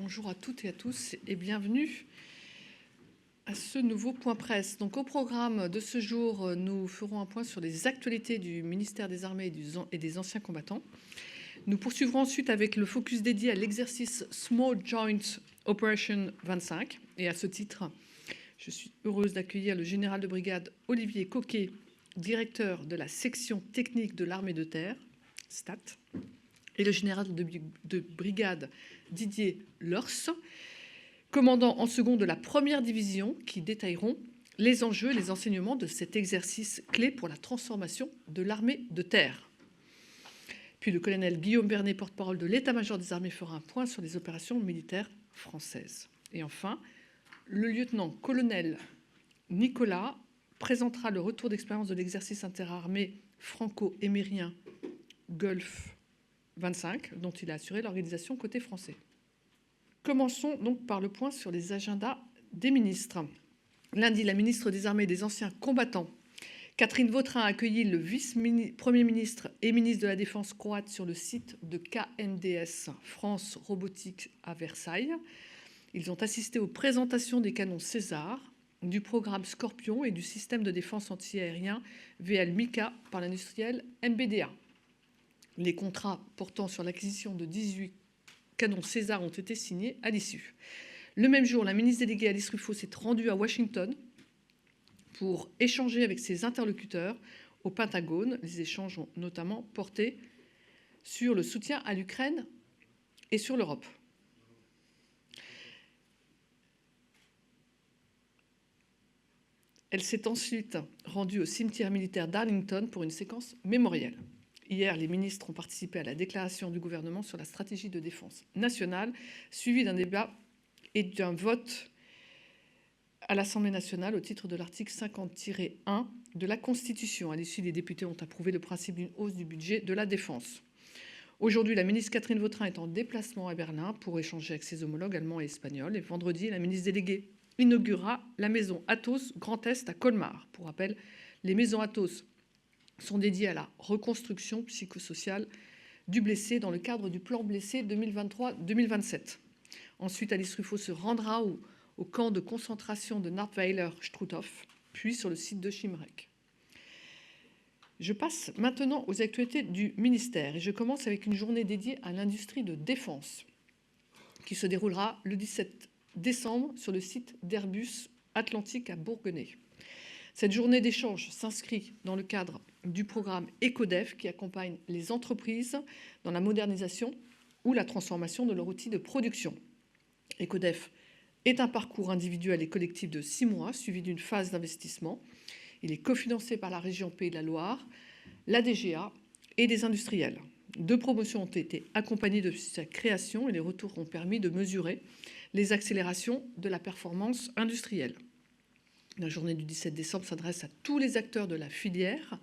Bonjour à toutes et à tous et bienvenue à ce nouveau point presse. Donc au programme de ce jour, nous ferons un point sur les actualités du ministère des Armées et des anciens combattants. Nous poursuivrons ensuite avec le focus dédié à l'exercice Small Joint Operation 25. Et à ce titre, je suis heureuse d'accueillir le général de brigade Olivier Coquet, directeur de la section technique de l'armée de terre, STAT, et le général de brigade Didier Lors, commandant en second de la première division, qui détailleront les enjeux et les enseignements de cet exercice clé pour la transformation de l'armée de terre. Puis le colonel Guillaume Bernet, porte-parole de l'état-major des armées, fera un point sur les opérations militaires françaises. Et enfin, le lieutenant-colonel Nicolas présentera le retour d'expérience de l'exercice interarmé franco-émérien Golfe 25, dont il a assuré l'organisation côté français. Commençons donc par le point sur les agendas des ministres. Lundi, la ministre des Armées et des Anciens combattants, Catherine Vautrin, a accueilli le vice-premier ministre et ministre de la Défense croate sur le site de KNDS France Robotique à Versailles. Ils ont assisté aux présentations des canons César, du programme Scorpion et du système de défense antiaérien VL-MICA par l'industriel MBDA. Les contrats portant sur l'acquisition de 18 canons César ont été signés à l'issue. Le même jour, la ministre déléguée Alice Ruffo s'est rendue à Washington pour échanger avec ses interlocuteurs au Pentagone. Les échanges ont notamment porté sur le soutien à l'Ukraine et sur l'Europe. Elle s'est ensuite rendue au cimetière militaire d'Arlington pour une séquence mémorielle. Hier, les ministres ont participé à la déclaration du gouvernement sur la stratégie de défense nationale, suivie d'un débat et d'un vote à l'Assemblée nationale au titre de l'article 50-1 de la Constitution. À l'issue, les députés ont approuvé le principe d'une hausse du budget de la défense. Aujourd'hui, la ministre Catherine Vautrin est en déplacement à Berlin pour échanger avec ses homologues allemands et espagnols. Et vendredi, la ministre déléguée inaugurera la maison Athos Grand Est à Colmar. Pour rappel, les maisons Athos sont dédiées à la reconstruction psychosociale du blessé dans le cadre du plan blessé 2023-2027. Ensuite, Alice Ruffo se rendra au camp de concentration de Nachtweiler-Struthof, puis sur le site de Schimmeck. Je passe maintenant aux actualités du ministère et je commence avec une journée dédiée à l'industrie de défense qui se déroulera le 17 décembre sur le site d'Airbus Atlantique à Bourguenais. Cette journée d'échange s'inscrit dans le cadre du programme EcoDef qui accompagne les entreprises dans la modernisation ou la transformation de leur outil de production. EcoDef est un parcours individuel et collectif de 6 mois suivi d'une phase d'investissement. Il est cofinancé par la région Pays de la Loire, la DGA et des industriels. 2 promotions ont été accompagnées de sa création et les retours ont permis de mesurer les accélérations de la performance industrielle. La journée du 17 décembre s'adresse à tous les acteurs de la filière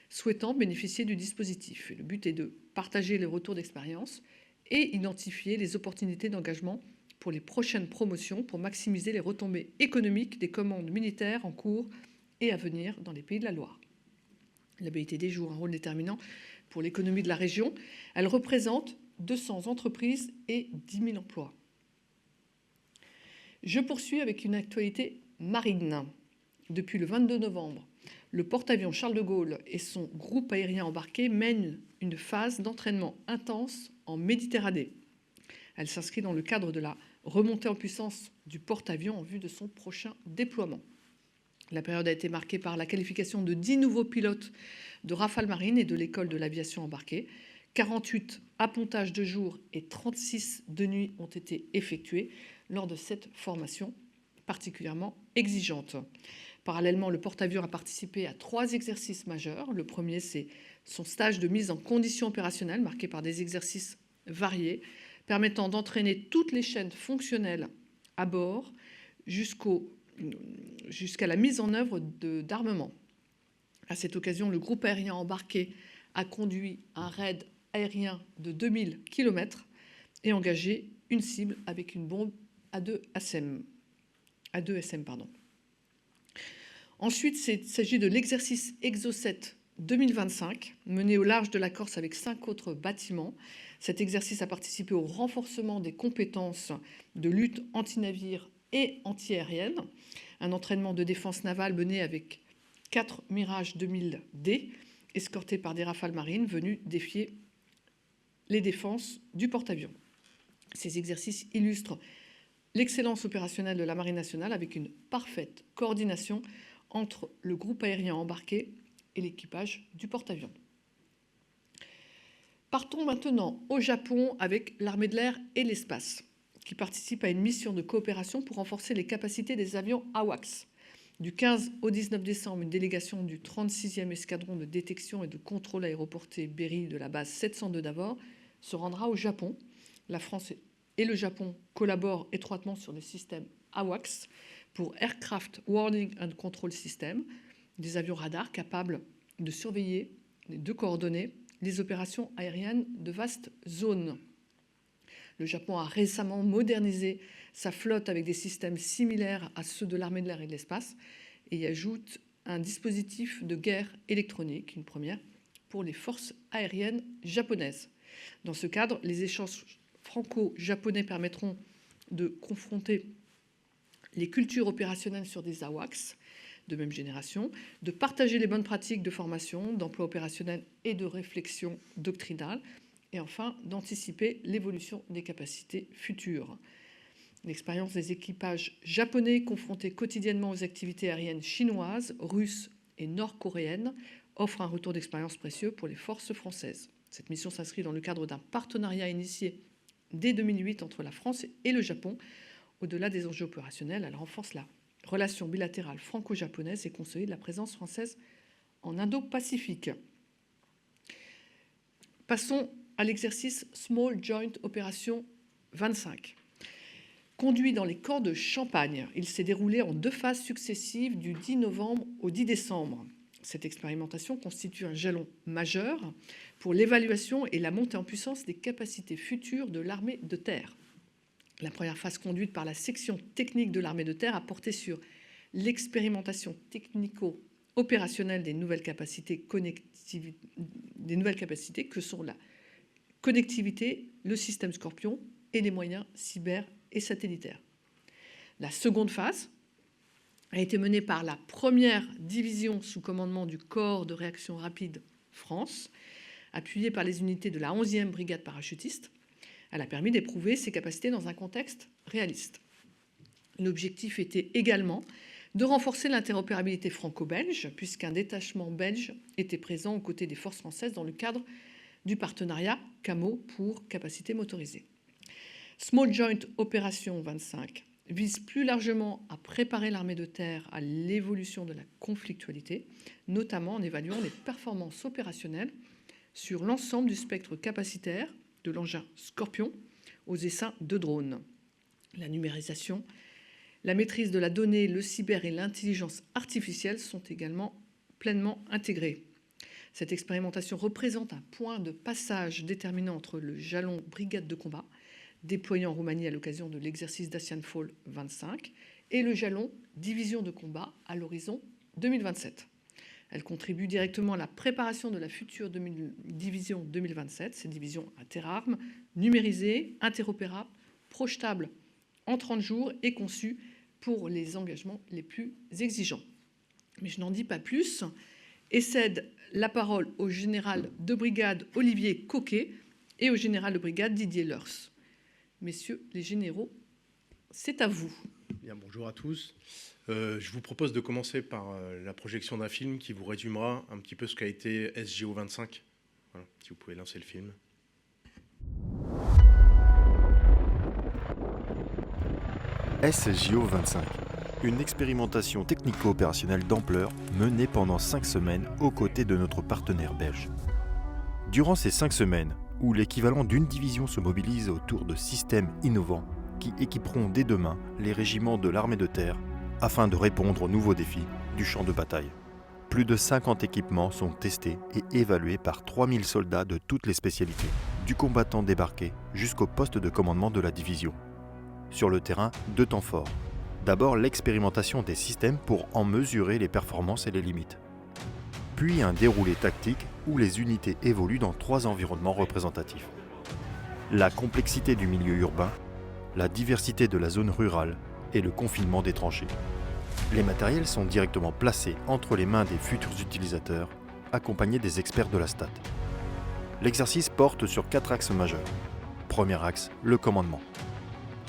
souhaitant bénéficier du dispositif. Et le but est de partager les retours d'expérience et identifier les opportunités d'engagement pour les prochaines promotions pour maximiser les retombées économiques des commandes militaires en cours et à venir dans les Pays de la Loire. La BITD joue un rôle déterminant pour l'économie de la région. Elle représente 200 entreprises et 10 000 emplois. Je poursuis avec une actualité marine. Depuis le 22 novembre, le porte-avions Charles de Gaulle et son groupe aérien embarqué mènent une phase d'entraînement intense en Méditerranée. Elle s'inscrit dans le cadre de la remontée en puissance du porte-avions en vue de son prochain déploiement. La période a été marquée par la qualification de 10 nouveaux pilotes de Rafale Marine et de l'école de l'aviation embarquée. 48 appontages de jour et 36 de nuit ont été effectués lors de cette formation particulièrement exigeante. Parallèlement, le porte-avions a participé à 3 exercices majeurs. Le premier, c'est son stage de mise en condition opérationnelle, marqué par des exercices variés, permettant d'entraîner toutes les chaînes fonctionnelles à bord jusqu'à la mise en œuvre d'armement. À cette occasion, le groupe aérien embarqué a conduit un raid aérien de 2000 km et engagé une cible avec une bombe A2 SM. Ensuite, il s'agit de l'exercice Exocet 2025, mené au large de la Corse avec 5 autres bâtiments. Cet exercice a participé au renforcement des compétences de lutte anti-navire et anti-aérienne, un entraînement de défense navale mené avec 4 Mirage 2000D, escortés par des rafales marines venues défier les défenses du porte-avions. Ces exercices illustrent l'excellence opérationnelle de la Marine nationale avec une parfaite coordination entre le groupe aérien embarqué et l'équipage du porte-avions. Partons maintenant au Japon avec l'armée de l'air et l'espace, qui participe à une mission de coopération pour renforcer les capacités des avions AWACS. Du 15 au 19 décembre, une délégation du 36e escadron de détection et de contrôle aéroporté Berry de la base 702 d'Avord se rendra au Japon. La France et le Japon collaborent étroitement sur le système AWACS pour Aircraft Warning and Control System, des avions radars capables de surveiller et de coordonner les opérations aériennes de vastes zones. Le Japon a récemment modernisé sa flotte avec des systèmes similaires à ceux de l'armée de l'air et de l'espace et y ajoute un dispositif de guerre électronique, une première, pour les forces aériennes japonaises. Dans ce cadre, les échanges franco-japonais permettront de confronter les cultures opérationnelles sur des AWACS de même génération, de partager les bonnes pratiques de formation, d'emploi opérationnel et de réflexion doctrinale, et enfin d'anticiper l'évolution des capacités futures. L'expérience des équipages japonais confrontés quotidiennement aux activités aériennes chinoises, russes et nord-coréennes offre un retour d'expérience précieux pour les forces françaises. Cette mission s'inscrit dans le cadre d'un partenariat initié dès 2008 entre la France et le Japon. Au-delà des enjeux opérationnels, elle renforce la relation bilatérale franco-japonaise et consolide la présence française en Indo-Pacifique. Passons à l'exercice Small Joint Operation 25. Conduit dans les camps de Champagne, il s'est déroulé en 2 phases successives du 10 novembre au 10 décembre. Cette expérimentation constitue un jalon majeur pour l'évaluation et la montée en puissance des capacités futures de l'armée de terre. La première phase conduite par la section technique de l'armée de terre a porté sur l'expérimentation technico-opérationnelle des nouvelles capacités que sont la connectivité, le système Scorpion et les moyens cyber et satellitaires. La seconde phase a été menée par la première division sous commandement du corps de réaction rapide France, appuyée par les unités de la 11e brigade parachutiste. Elle a permis d'éprouver ses capacités dans un contexte réaliste. L'objectif était également de renforcer l'interopérabilité franco-belge, puisqu'un détachement belge était présent aux côtés des forces françaises dans le cadre du partenariat CAMO pour capacité motorisée. Small Joint Operation 25 vise plus largement à préparer l'armée de terre à l'évolution de la conflictualité, notamment en évaluant les performances opérationnelles sur l'ensemble du spectre capacitaire de l'engin Scorpion aux essaims de drones. La numérisation, la maîtrise de la donnée, le cyber et l'intelligence artificielle sont également pleinement intégrés. Cette expérimentation représente un point de passage déterminant entre le jalon brigade de combat, déployé en Roumanie à l'occasion de l'exercice d'Asian Fall 25, et le jalon division de combat à l'horizon 2027. Elle contribue directement à la préparation de la future division 2027, cette division interarmes, numérisée, interopérable, projetable en 30 jours et conçue pour les engagements les plus exigeants. Mais je n'en dis pas plus et cède la parole au général de brigade Olivier Coquet et au général de brigade Didier Leurs. Messieurs les généraux, c'est à vous. Bien, bonjour à tous. Je vous propose de commencer par la projection d'un film qui vous résumera un petit peu ce qu'a été SJO 25. Voilà, si vous pouvez lancer le film. SJO 25, une expérimentation technico-opérationnelle d'ampleur menée pendant 5 semaines aux côtés de notre partenaire belge. Durant ces 5 semaines, où l'équivalent d'une division se mobilise autour de systèmes innovants qui équiperont dès demain les régiments de l'armée de terre afin de répondre aux nouveaux défis du champ de bataille. Plus de 50 équipements sont testés et évalués par 3000 soldats de toutes les spécialités, du combattant débarqué jusqu'au poste de commandement de la division. Sur le terrain, 2 temps forts. D'abord l'expérimentation des systèmes pour en mesurer les performances et les limites. Puis un déroulé tactique où les unités évoluent dans 3 environnements représentatifs. la complexité du milieu urbain, la diversité de la zone rurale et le confinement des tranchées. Les matériels sont directement placés entre les mains des futurs utilisateurs, accompagnés des experts de la STAT. L'exercice porte sur 4 axes majeurs. Premier axe, le commandement.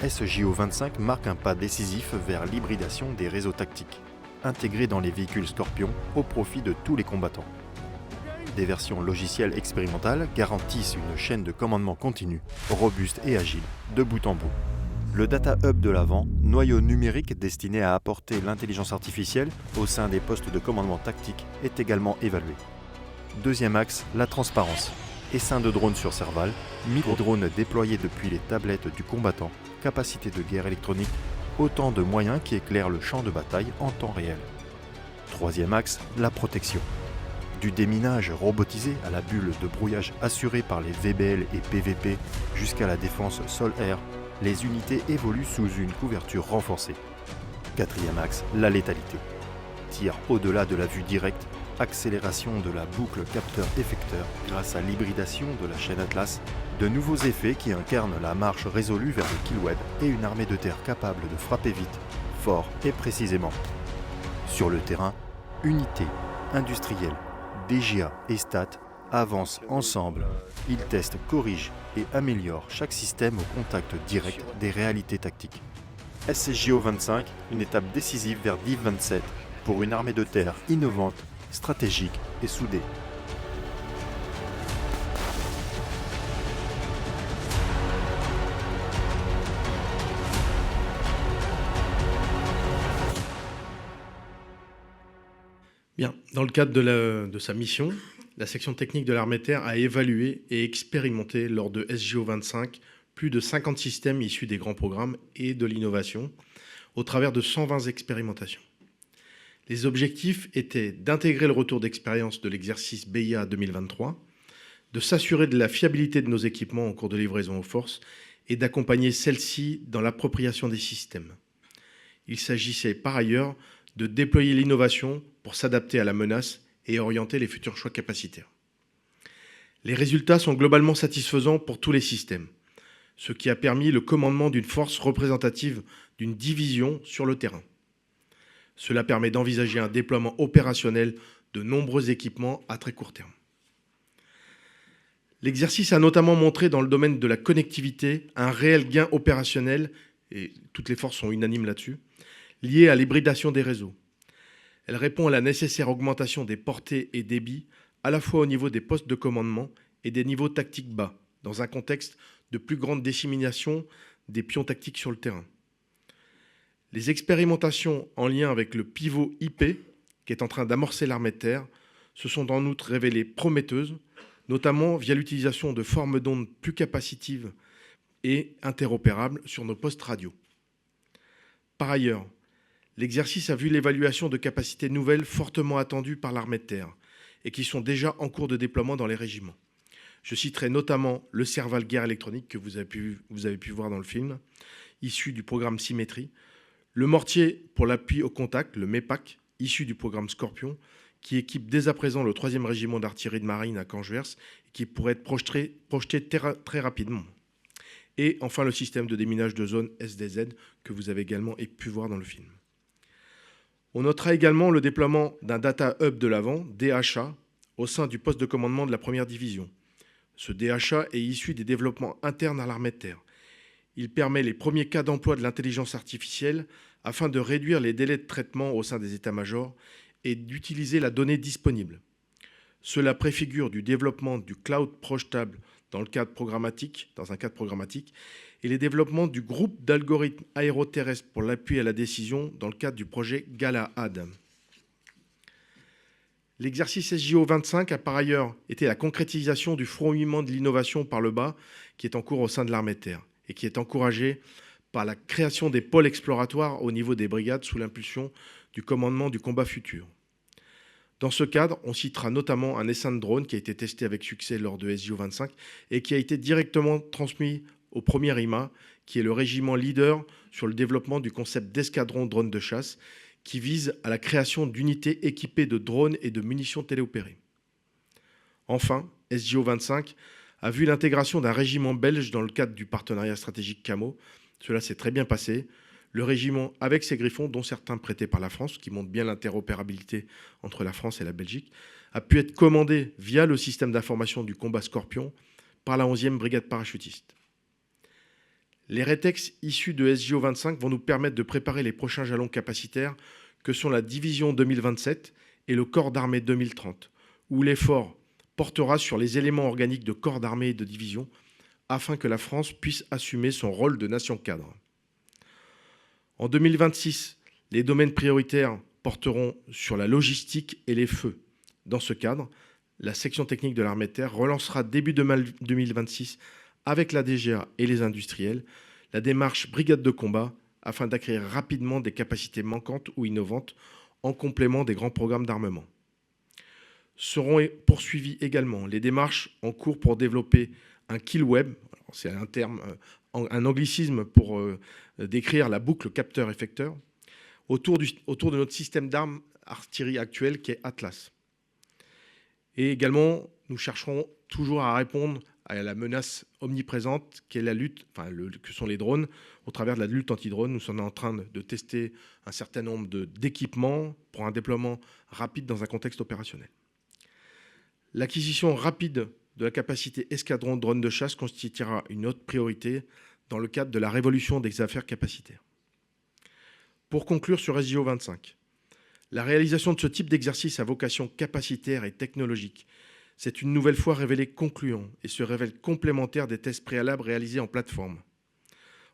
SJO 25 marque un pas décisif vers l'hybridation des réseaux tactiques, intégrés dans les véhicules Scorpion au profit de tous les combattants. Des versions logicielles expérimentales garantissent une chaîne de commandement continue, robuste et agile, de bout en bout. Le Data Hub de l'avant, noyau numérique destiné à apporter l'intelligence artificielle au sein des postes de commandement tactique, est également évalué. Deuxième axe, la transparence. Essaim de drones sur Serval, micro-drones déployés depuis les tablettes du combattant, capacité de guerre électronique, autant de moyens qui éclairent le champ de bataille en temps réel. Troisième axe, la protection. Du déminage robotisé à la bulle de brouillage assurée par les VBL et PVP jusqu'à la défense sol-air, les unités évoluent sous une couverture renforcée. Quatrième axe, la létalité. Tir au-delà de la vue directe, accélération de la boucle capteur-effecteur grâce à l'hybridation de la chaîne Atlas, de nouveaux effets qui incarnent la marche résolue vers le kill web et une armée de terre capable de frapper vite, fort et précisément. Sur le terrain, unités, industriels, DGA et STAT avancent ensemble. Ils testent, corrigent et améliorent chaque système au contact direct des réalités tactiques. SJO 25, une étape décisive vers DIV 27 pour une armée de terre innovante, stratégique et soudée. Bien, dans le cadre de sa mission, la section technique de l'armée de terre a évalué et expérimenté lors de SJO 25 plus de 50 systèmes issus des grands programmes et de l'innovation au travers de 120 expérimentations. Les objectifs étaient d'intégrer le retour d'expérience de l'exercice BIA 2023, de s'assurer de la fiabilité de nos équipements en cours de livraison aux forces et d'accompagner celles-ci dans l'appropriation des systèmes. Il s'agissait par ailleurs de déployer l'innovation pour s'adapter à la menace et orienter les futurs choix capacitaires. Les résultats sont globalement satisfaisants pour tous les systèmes, ce qui a permis le commandement d'une force représentative d'une division sur le terrain. Cela permet d'envisager un déploiement opérationnel de nombreux équipements à très court terme. L'exercice a notamment montré dans le domaine de la connectivité un réel gain opérationnel, et toutes les forces sont unanimes là-dessus, lié à l'hybridation des réseaux. Elle répond à la nécessaire augmentation des portées et débits, à la fois au niveau des postes de commandement et des niveaux tactiques bas, dans un contexte de plus grande dissémination des pions tactiques sur le terrain. Les expérimentations en lien avec le pivot IP, qui est en train d'amorcer l'armée de terre, se sont en outre révélées prometteuses, notamment via l'utilisation de formes d'ondes plus capacitives et interopérables sur nos postes radio. Par ailleurs, l'exercice a vu l'évaluation de capacités nouvelles fortement attendues par l'armée de terre et qui sont déjà en cours de déploiement dans les régiments. Je citerai notamment le Serval guerre électronique que vous avez pu voir dans le film, issu du programme Symétrie, le mortier pour l'appui au contact, le MEPAC, issu du programme Scorpion, qui équipe dès à présent le 3e régiment d'artillerie de marine à Canjuers et qui pourrait être projeté très rapidement. Et enfin le système de déminage de zone SDZ que vous avez également pu voir dans le film. On notera également le déploiement d'un Data Hub de l'avant, DHA, au sein du poste de commandement de la 1re division. Ce DHA est issu des développements internes à l'armée de terre. Il permet les premiers cas d'emploi de l'intelligence artificielle afin de réduire les délais de traitement au sein des états-majors et d'utiliser la donnée disponible. Cela préfigure du développement du cloud projetable dans un cadre programmatique, et les développements du groupe d'algorithmes aéroterrestres pour l'appui à la décision dans le cadre du projet Galahad. L'exercice SJO 25 a par ailleurs été la concrétisation du fourmillement de l'innovation par le bas qui est en cours au sein de l'armée de terre et qui est encouragé par la création des pôles exploratoires au niveau des brigades sous l'impulsion du commandement du combat futur. Dans ce cadre, on citera notamment un essaim de drone qui a été testé avec succès lors de SJO 25 et qui a été directement transmis au 1er IMA, qui est le régiment leader sur le développement du concept d'escadron drone de chasse, qui vise à la création d'unités équipées de drones et de munitions téléopérées. Enfin, SJO 25 a vu l'intégration d'un régiment belge dans le cadre du partenariat stratégique CAMO. Cela s'est très bien passé. Le régiment, avec ses Griffons, dont certains prêtés par la France, qui montrent bien l'interopérabilité entre la France et la Belgique, a pu être commandé via le système d'information du combat Scorpion par la 11e brigade parachutiste. Les rétex issus de SJO 25 vont nous permettre de préparer les prochains jalons capacitaires que sont la division 2027 et le corps d'armée 2030, où l'effort portera sur les éléments organiques de corps d'armée et de division afin que la France puisse assumer son rôle de nation cadre. En 2026, les domaines prioritaires porteront sur la logistique et les feux. Dans ce cadre, la section technique de l'armée de terre relancera début 2026 avec la DGA et les industriels la démarche brigade de combat afin d'acquérir rapidement des capacités manquantes ou innovantes en complément des grands programmes d'armement. Seront poursuivies également les démarches en cours pour développer un kill web, c'est un terme, un anglicisme pour décrire la boucle capteur-effecteur, autour de notre système d'armes artillerie actuel qui est Atlas. Et également, nous chercherons toujours à répondre à la menace omniprésente qui est la lutte, que sont les drones. Au travers de la lutte anti-drone, nous sommes en train de tester un certain nombre d'équipements pour un déploiement rapide dans un contexte opérationnel. L'acquisition rapide de la capacité escadron drone de chasse constituera une autre priorité dans le cadre de la révolution des affaires capacitaires. Pour conclure sur SJO 25, la réalisation de ce type d'exercice à vocation capacitaire et technologique s'est une nouvelle fois révélé concluant et se révèle complémentaire des tests préalables réalisés en plateforme.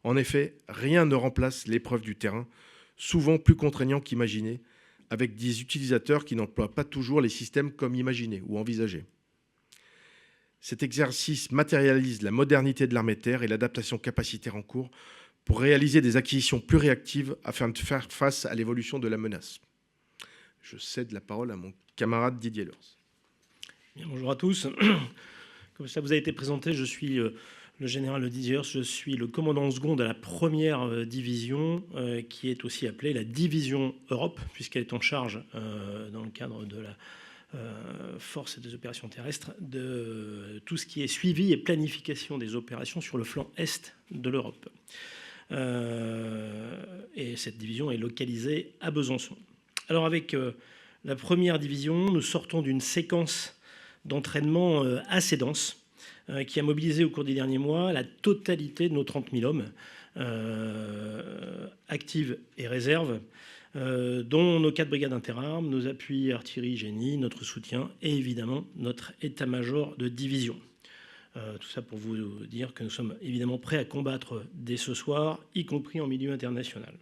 En effet, rien ne remplace l'épreuve du terrain, souvent plus contraignant qu'imaginé, avec des utilisateurs qui n'emploient pas toujours les systèmes comme imaginé ou envisagé. Cet exercice matérialise la modernité de l'armée de terre et l'adaptation capacitaire en cours pour réaliser des acquisitions plus réactives afin de faire face à l'évolution de la menace. Je cède la parole à mon camarade Didier Leurs. Bien, bonjour à tous. Comme ça vous a été présenté, je suis le général Didier Leurs, je suis le commandant second de la première division qui est aussi appelée la division Europe, puisqu'elle est en charge dans le cadre de la force et des opérations terrestres de tout ce qui est suivi et planification des opérations sur le flanc est de l'Europe. Et cette division est localisée à Besançon. Alors avec la première division, nous sortons d'une séquence d'entraînement assez dense qui a mobilisé au cours des derniers mois la totalité de nos 30 000 hommes actifs et réserves, dont nos 4 brigades interarmes, nos appuis artillerie, génie, notre soutien et évidemment notre état-major de division. Tout ça pour vous dire que nous sommes évidemment prêts à combattre dès ce soir, y compris en milieu international.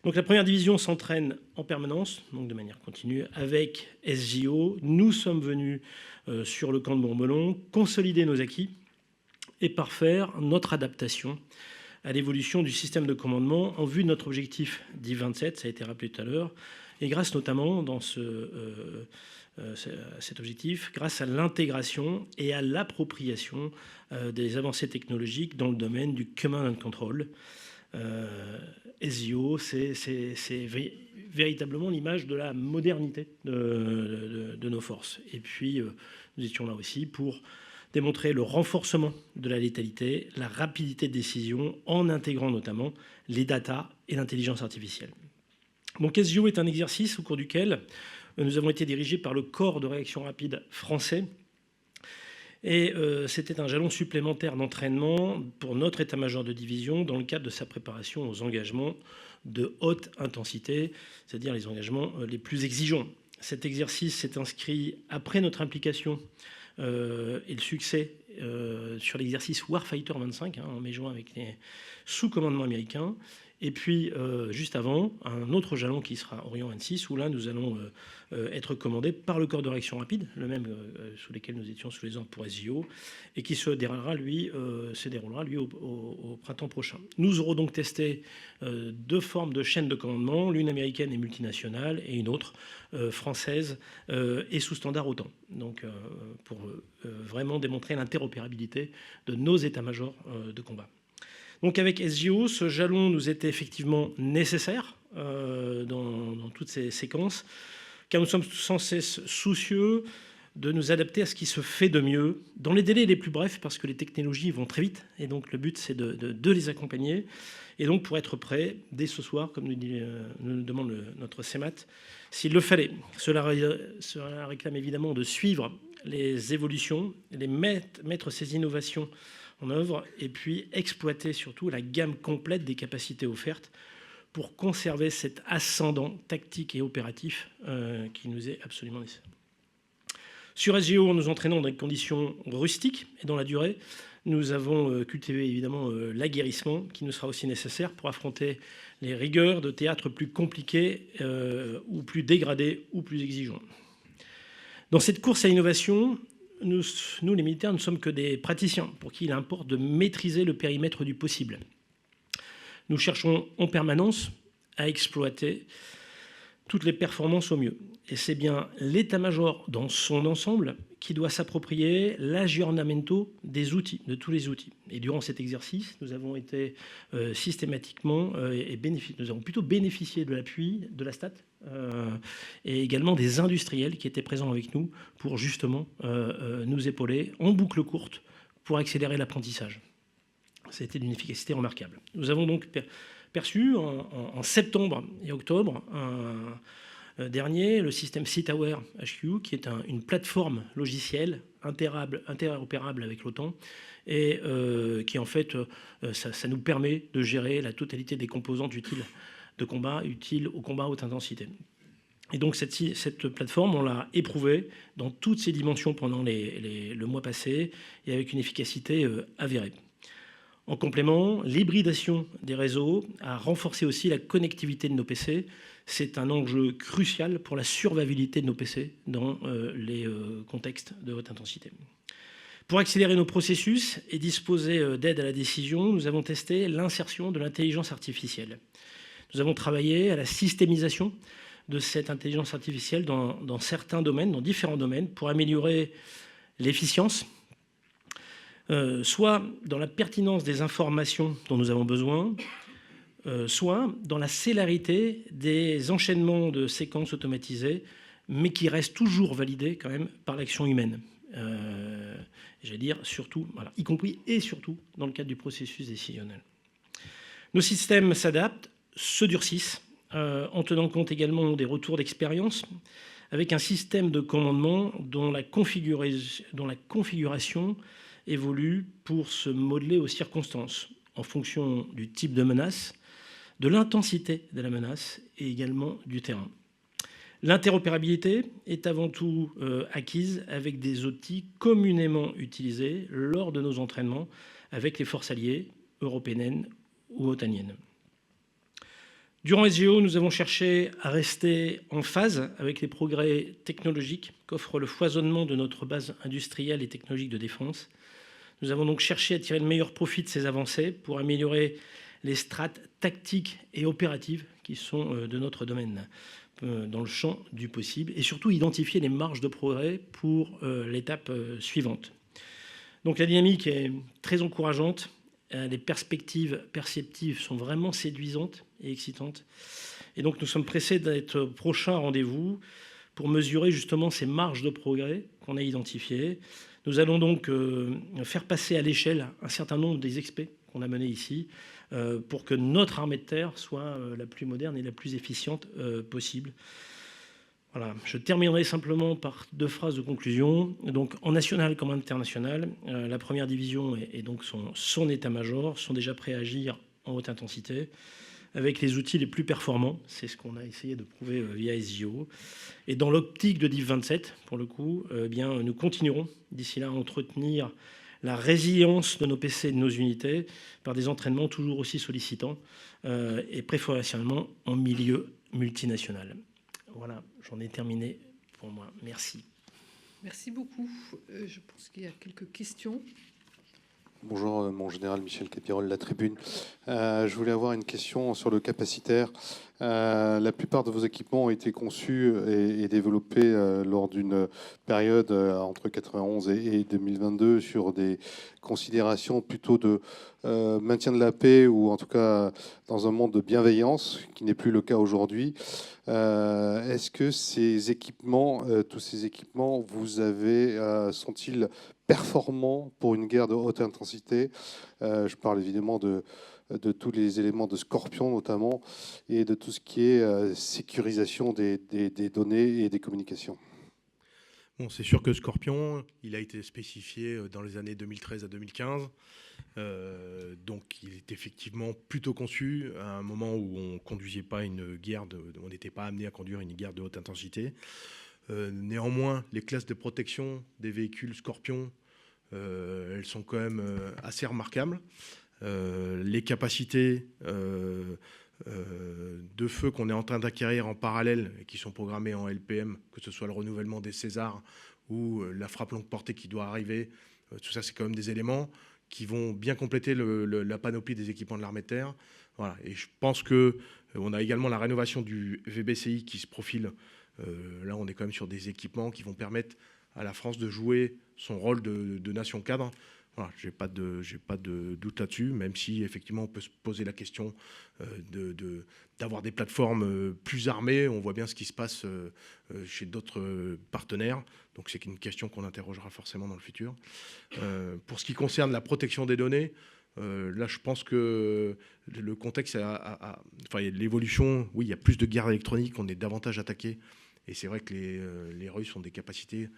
Donc la première division s'entraîne en permanence, donc de manière continue, avec SJO. Nous sommes venus sur le camp de Montbelon consolider nos acquis et parfaire notre adaptation à l'évolution du système de commandement en vue de notre objectif DIV-27, ça a été rappelé tout à l'heure, et grâce notamment dans cet objectif, grâce à l'intégration et à l'appropriation des avancées technologiques dans le domaine du command and control. SJO, c'est véritablement l'image de la modernité de nos forces. Et puis, nous étions là aussi pour démontrer le renforcement de la létalité, la rapidité de décision, en intégrant notamment les data et l'intelligence artificielle. Donc SJO est un exercice au cours duquel nous avons été dirigés par le corps de réaction rapide français. Et c'était un jalon supplémentaire d'entraînement pour notre état-major de division dans le cadre de sa préparation aux engagements de haute intensité, c'est-à-dire les engagements les plus exigeants. Cet exercice s'est inscrit après notre implication et le succès sur l'exercice Warfighter 25, en mai-juin avec les sous-commandements américains. Et puis, juste avant, un autre jalon qui sera Orient 26, où là, nous allons être commandés par le corps de réaction rapide, le même sous lequel nous étions sous les ordres pour SJO, et qui se déroulera, lui, au printemps prochain. Nous aurons donc testé 2 formes de chaînes de commandement, l'une américaine et multinationale, et une autre française et sous standard OTAN. Donc, pour vraiment démontrer l'interopérabilité de nos états-majors de combat. Donc avec SJO, ce jalon nous était effectivement nécessaire dans toutes ces séquences, car nous sommes sans cesse soucieux de nous adapter à ce qui se fait de mieux, dans les délais les plus brefs, parce que les technologies vont très vite, et donc le but, c'est de les accompagner, et donc pour être prêt, dès ce soir, comme nous demande notre CEMAT, s'il le fallait. Cela réclame évidemment de suivre les évolutions, mettre ces innovations en œuvre, et puis exploiter surtout la gamme complète des capacités offertes pour conserver cet ascendant tactique et opératif qui nous est absolument nécessaire. Sur SGO, en nous entraînant dans des conditions rustiques et dans la durée, nous avons cultivé évidemment l'aguerrissement qui nous sera aussi nécessaire pour affronter les rigueurs de théâtres plus compliqués ou plus dégradés ou plus exigeants. Dans cette course à l'innovation, nous, les militaires, ne sommes que des praticiens pour qui il importe de maîtriser le périmètre du possible. Nous cherchons en permanence à exploiter toutes les performances au mieux. Et c'est bien l'état-major dans son ensemble qui doit s'approprier l'aggiornamento des outils, de tous les outils. Et durant cet exercice, nous avons été systématiquement nous avons plutôt bénéficié de l'appui de la STAT et également des industriels qui étaient présents avec nous pour justement nous épauler en boucle courte pour accélérer l'apprentissage. C'était d'une efficacité remarquable. Nous avons donc perçu en septembre et octobre dernier le système CITAware HQ, qui est une plateforme logicielle interopérable avec l'OTAN et qui en fait, ça nous permet de gérer la totalité des composantes utiles de combat, utiles au combat à haute intensité. Et donc cette plateforme, on l'a éprouvée dans toutes ses dimensions pendant le mois passé et avec une efficacité avérée. En complément, l'hybridation des réseaux a renforcé aussi la connectivité de nos PC. C'est un enjeu crucial pour la survivabilité de nos PC dans les contextes de haute intensité. Pour accélérer nos processus et disposer d'aide à la décision, nous avons testé l'insertion de l'intelligence artificielle. Nous avons travaillé à la systémisation de cette intelligence artificielle dans certains domaines, dans différents domaines, pour améliorer l'efficience, soit dans la pertinence des informations dont nous avons besoin, soit dans la célérité des enchaînements de séquences automatisées, mais qui restent toujours validés quand même par l'action humaine. J'allais dire surtout, voilà, y compris et surtout dans le cadre du processus décisionnel. Nos systèmes s'adaptent, se durcissent, en tenant compte également des retours d'expérience, avec un système de commandement dont la configuration évolue pour se modeler aux circonstances, en fonction du type de menace, de l'intensité de la menace et également du terrain. L'interopérabilité est avant tout acquise avec des outils communément utilisés lors de nos entraînements avec les forces alliées, européennes ou otaniennes. Durant SGO, nous avons cherché à rester en phase avec les progrès technologiques qu'offre le foisonnement de notre base industrielle et technologique de défense. Nous avons donc cherché à tirer le meilleur profit de ces avancées pour améliorer les strates tactiques et opératives qui sont de notre domaine dans le champ du possible et surtout identifier les marges de progrès pour l'étape suivante. Donc la dynamique est très encourageante. Les perspectives perceptives sont vraiment séduisantes et excitantes. Et donc nous sommes pressés d'être prochain rendez-vous pour mesurer justement ces marges de progrès qu'on a identifiées. Nous allons donc faire passer à l'échelle un certain nombre des expés qu'on a menés ici pour que notre armée de terre soit la plus moderne et la plus efficiente possible. Voilà. Je terminerai simplement par 2 phrases de conclusion. Donc, en national comme en international, la première division et donc son état-major sont déjà prêts à agir en haute intensité avec les outils les plus performants. C'est ce qu'on a essayé de prouver via SGO. Et dans l'optique de DIV 27, pour le coup, bien, nous continuerons d'ici là à entretenir la résilience de nos PC et de nos unités par des entraînements toujours aussi sollicitants et préférentiellement en milieu multinational. Voilà, j'en ai terminé pour moi. Merci. Merci beaucoup. Je pense qu'il y a quelques questions. Bonjour, mon général Michel Capirol, La Tribune. Je voulais avoir une question sur le capacitaire. La plupart de vos équipements ont été conçus et développés lors d'une période entre 91 et 2022 sur des considérations plutôt de maintien de la paix, ou en tout cas dans un monde de bienveillance, qui n'est plus le cas aujourd'hui. Est-ce que ces équipements, tous ces équipements, sont-ils performants pour une guerre de haute intensité? Je parle évidemment de tous les éléments de Scorpion notamment, et de tout ce qui est sécurisation des données et des communications. Bon, c'est sûr que Scorpion, il a été spécifié dans les années 2013 à 2015. Donc il est effectivement plutôt conçu à un moment où on conduisait pas une guerre, on n'était pas amené à conduire une guerre de haute intensité. Néanmoins, les classes de protection des véhicules Scorpion, elles sont quand même assez remarquables. Les capacités de feu qu'on est en train d'acquérir en parallèle et qui sont programmées en LPM, que ce soit le renouvellement des Césars ou la frappe longue portée qui doit arriver, tout ça c'est quand même des éléments qui vont bien compléter la panoplie des équipements de l'armée de terre. Voilà. Et je pense qu'on a également la rénovation du VBCI qui se profile. Là, on est quand même sur des équipements qui vont permettre à la France de jouer son rôle de nation cadre. Voilà, j'ai pas de doute là-dessus, même si effectivement on peut se poser la question d'avoir des plateformes plus armées. On voit bien ce qui se passe chez d'autres partenaires, donc c'est une question qu'on interrogera forcément dans le futur. Pour ce qui concerne la protection des données, là je pense que le contexte enfin, l'évolution, oui, il y a plus de guerres électroniques, on est davantage attaqué, et c'est vrai que les Russes ont des capacités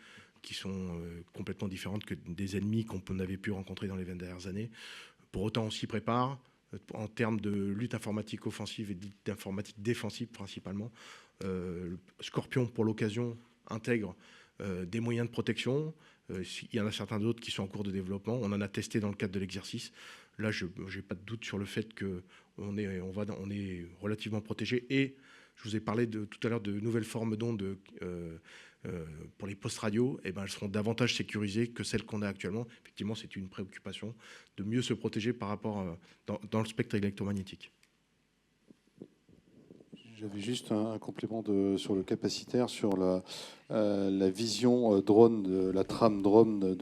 qui sont complètement différentes que des ennemis qu'on avait pu rencontrer dans les 20 dernières années. Pour autant, on s'y prépare en termes de lutte informatique offensive et d'informatique défensive principalement. Scorpion, pour l'occasion, intègre des moyens de protection. Il y en a certains d'autres qui sont en cours de développement. On en a testé dans le cadre de l'exercice. Là, je n'ai pas de doute sur le fait qu'on est relativement protégé. Et je vous ai parlé tout à l'heure de nouvelles formes d'ondes pour les postes radio, elles seront davantage sécurisées que celles qu'on a actuellement. Effectivement, c'est une préoccupation de mieux se protéger par rapport dans le spectre électromagnétique. J'avais juste un complément sur le capacitaire, sur la vision drone, la trame drone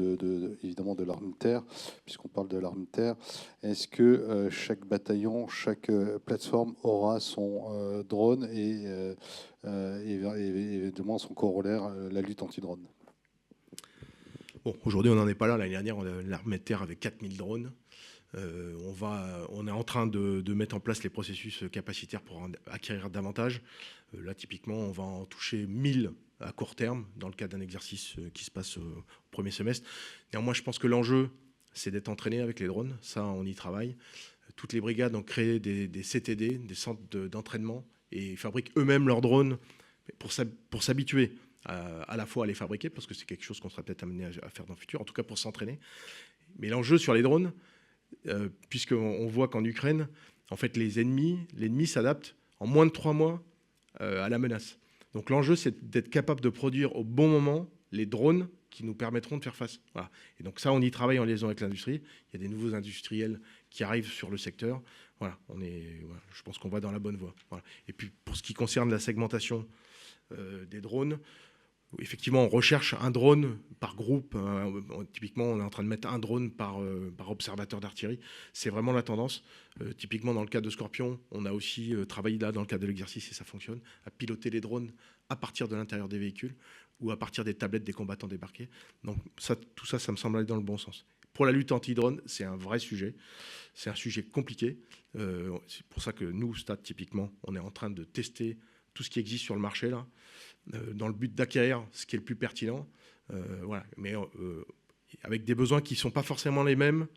évidemment de l'armée de terre, puisqu'on parle de l'armée de terre. Est-ce que chaque bataillon, chaque plateforme aura son drone et évidemment son corollaire, la lutte anti-drone? Bon, aujourd'hui, on n'en est pas là. L'année dernière, l'armée de terre avait 4000 drones. On est en train de mettre en place les processus capacitaires pour en acquérir davantage. Là, typiquement, on va en toucher 1000 à court terme dans le cadre d'un exercice qui se passe au premier semestre. Néanmoins, je pense que l'enjeu, c'est d'être entraîné avec les drones. Ça, on y travaille. Toutes les brigades ont créé des CTD, des centres d'entraînement, et ils fabriquent eux-mêmes leurs drones pour s'habituer à la fois à les fabriquer, parce que c'est quelque chose qu'on sera peut-être amené à faire dans le futur, en tout cas pour s'entraîner. Mais l'enjeu sur les drones, puisqu'on voit qu'en Ukraine, en fait, l'ennemi s'adapte en moins de 3 mois à la menace. Donc l'enjeu, c'est d'être capable de produire au bon moment les drones qui nous permettront de faire face. Voilà. Et donc ça, on y travaille en liaison avec l'industrie. Il y a des nouveaux industriels qui arrivent sur le secteur. Voilà, je pense qu'on va dans la bonne voie. Voilà. Et puis pour ce qui concerne la segmentation des drones, effectivement, on recherche un drone par groupe. Typiquement, on est en train de mettre un drone par observateur d'artillerie. C'est vraiment la tendance. Typiquement, dans le cas de Scorpion, on a aussi travaillé là, dans le cadre de l'exercice, et ça fonctionne, à piloter les drones à partir de l'intérieur des véhicules ou à partir des tablettes des combattants débarqués. Donc tout ça, ça me semble aller dans le bon sens. Pour la lutte anti-drone, c'est un vrai sujet. C'est un sujet compliqué. C'est pour ça que nous, Stade, typiquement, on est en train de tester tout ce qui existe sur le marché, là, dans le but d'acquérir ce qui est le plus pertinent. Voilà. Mais avec des besoins qui ne sont pas forcément les mêmes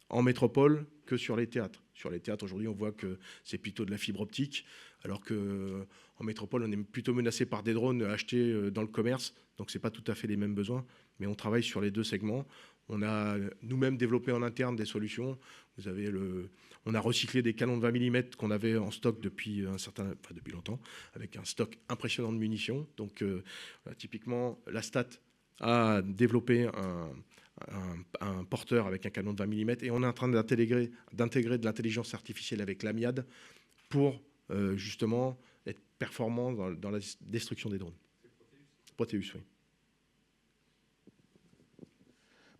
en métropole que sur les théâtres. Sur les théâtres, aujourd'hui, on voit que c'est plutôt de la fibre optique, alors qu'en métropole, on est plutôt menacé par des drones achetés dans le commerce. Donc, ce n'est pas tout à fait les mêmes besoins. Mais on travaille sur les deux segments. On a nous-mêmes développé en interne des solutions. On a recyclé des canons de 20 mm qu'on avait en stock depuis longtemps, avec un stock impressionnant de munitions. Donc, typiquement, la STAT a développé un porteur avec un canon de 20 mm, et on est en train d'intégrer de l'intelligence artificielle avec l'Amiad pour justement être performant dans la destruction des drones. Proteus, oui.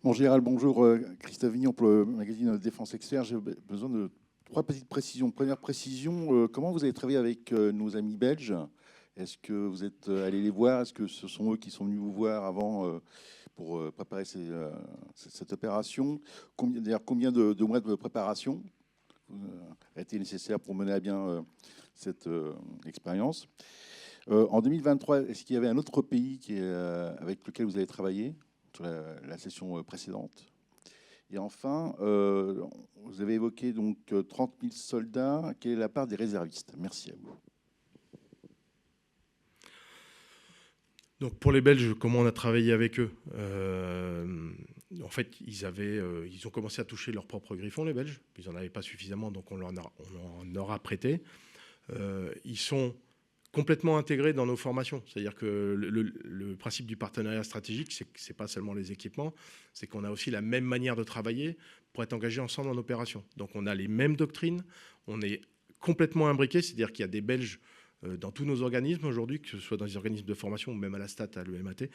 Bon, Gérald, bonjour. Christophe Vignon pour le magazine Défense Expert. J'ai besoin de 3 petites précisions. Première précision, comment vous avez travaillé avec nos amis belges? Est-ce que vous êtes allé les voir? Est-ce que ce sont eux qui sont venus vous voir avant pour préparer cette opération? Combien de mois de préparation a été nécessaire pour mener à bien cette expérience? En 2023, est-ce qu'il y avait un autre pays avec lequel vous avez travaillé sur la session précédente? Et enfin, vous avez évoqué donc 30 000 soldats. Quelle est la part des réservistes? Merci à vous. Donc pour les Belges, comment on a travaillé avec eux? En fait, ils ont commencé à toucher leurs propres griffons, les Belges. Ils n'en avaient pas suffisamment, donc on en aura prêté. Ils sont complètement intégrés dans nos formations. C'est-à-dire que le principe du partenariat stratégique, c'est que ce n'est pas seulement les équipements, c'est qu'on a aussi la même manière de travailler pour être engagés ensemble en opération. Donc on a les mêmes doctrines, on est complètement imbriqués, c'est-à-dire qu'il y a des Belges dans tous nos organismes aujourd'hui, que ce soit dans les organismes de formation ou même à la STAT, à l'EMAT.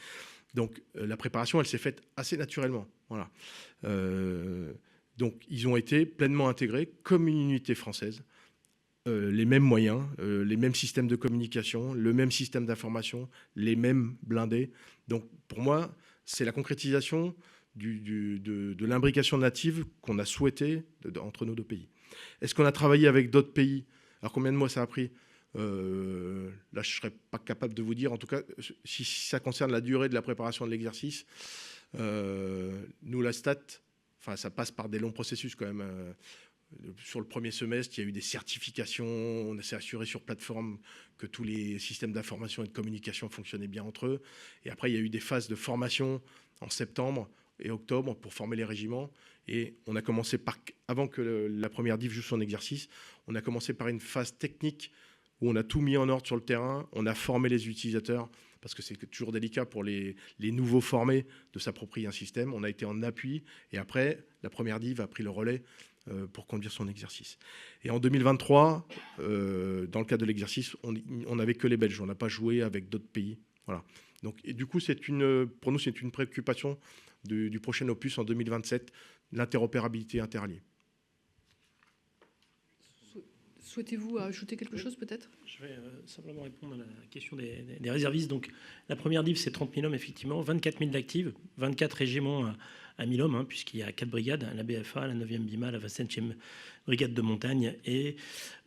Donc la préparation, elle s'est faite assez naturellement. Voilà. Donc ils ont été pleinement intégrés comme une unité française. Les mêmes moyens, les mêmes systèmes de communication, le même système d'information, les mêmes blindés. Donc pour moi, c'est la concrétisation de l'imbrication native qu'on a souhaité entre nos deux pays. Est-ce qu'on a travaillé avec d'autres pays? Alors combien de mois ça a pris? Là, je ne serais pas capable de vous dire. En tout cas, si ça concerne la durée de la préparation de l'exercice, nous, la STAT, enfin, ça passe par des longs processus quand même. Sur le premier semestre, il y a eu des certifications. On s'est assuré sur plateforme que tous les systèmes d'information et de communication fonctionnaient bien entre eux. Et après, il y a eu des phases de formation en septembre et octobre pour former les régiments. Et on a commencé avant que la première div joue son exercice, on a commencé par une phase technique où on a tout mis en ordre sur le terrain, on a formé les utilisateurs, parce que c'est toujours délicat pour les nouveaux formés de s'approprier un système. On a été en appui, et après, la première div a pris le relais pour conduire son exercice. Et en 2023, dans le cadre de l'exercice, on n'avait que les Belges, on n'a pas joué avec d'autres pays. Voilà. Donc, et du coup, pour nous, c'est une préoccupation du prochain opus en 2027, l'interopérabilité interalliée. Souhaitez-vous ajouter quelque chose peut-être? Je vais simplement répondre à la question des réservistes. Donc, la première div, c'est 30 000 hommes, effectivement, 24 000 d'actifs, 24 régiments à 1000 hommes, puisqu'il y a 4 brigades, la BFA, la 9e BIMA, la 27e brigade de montagne et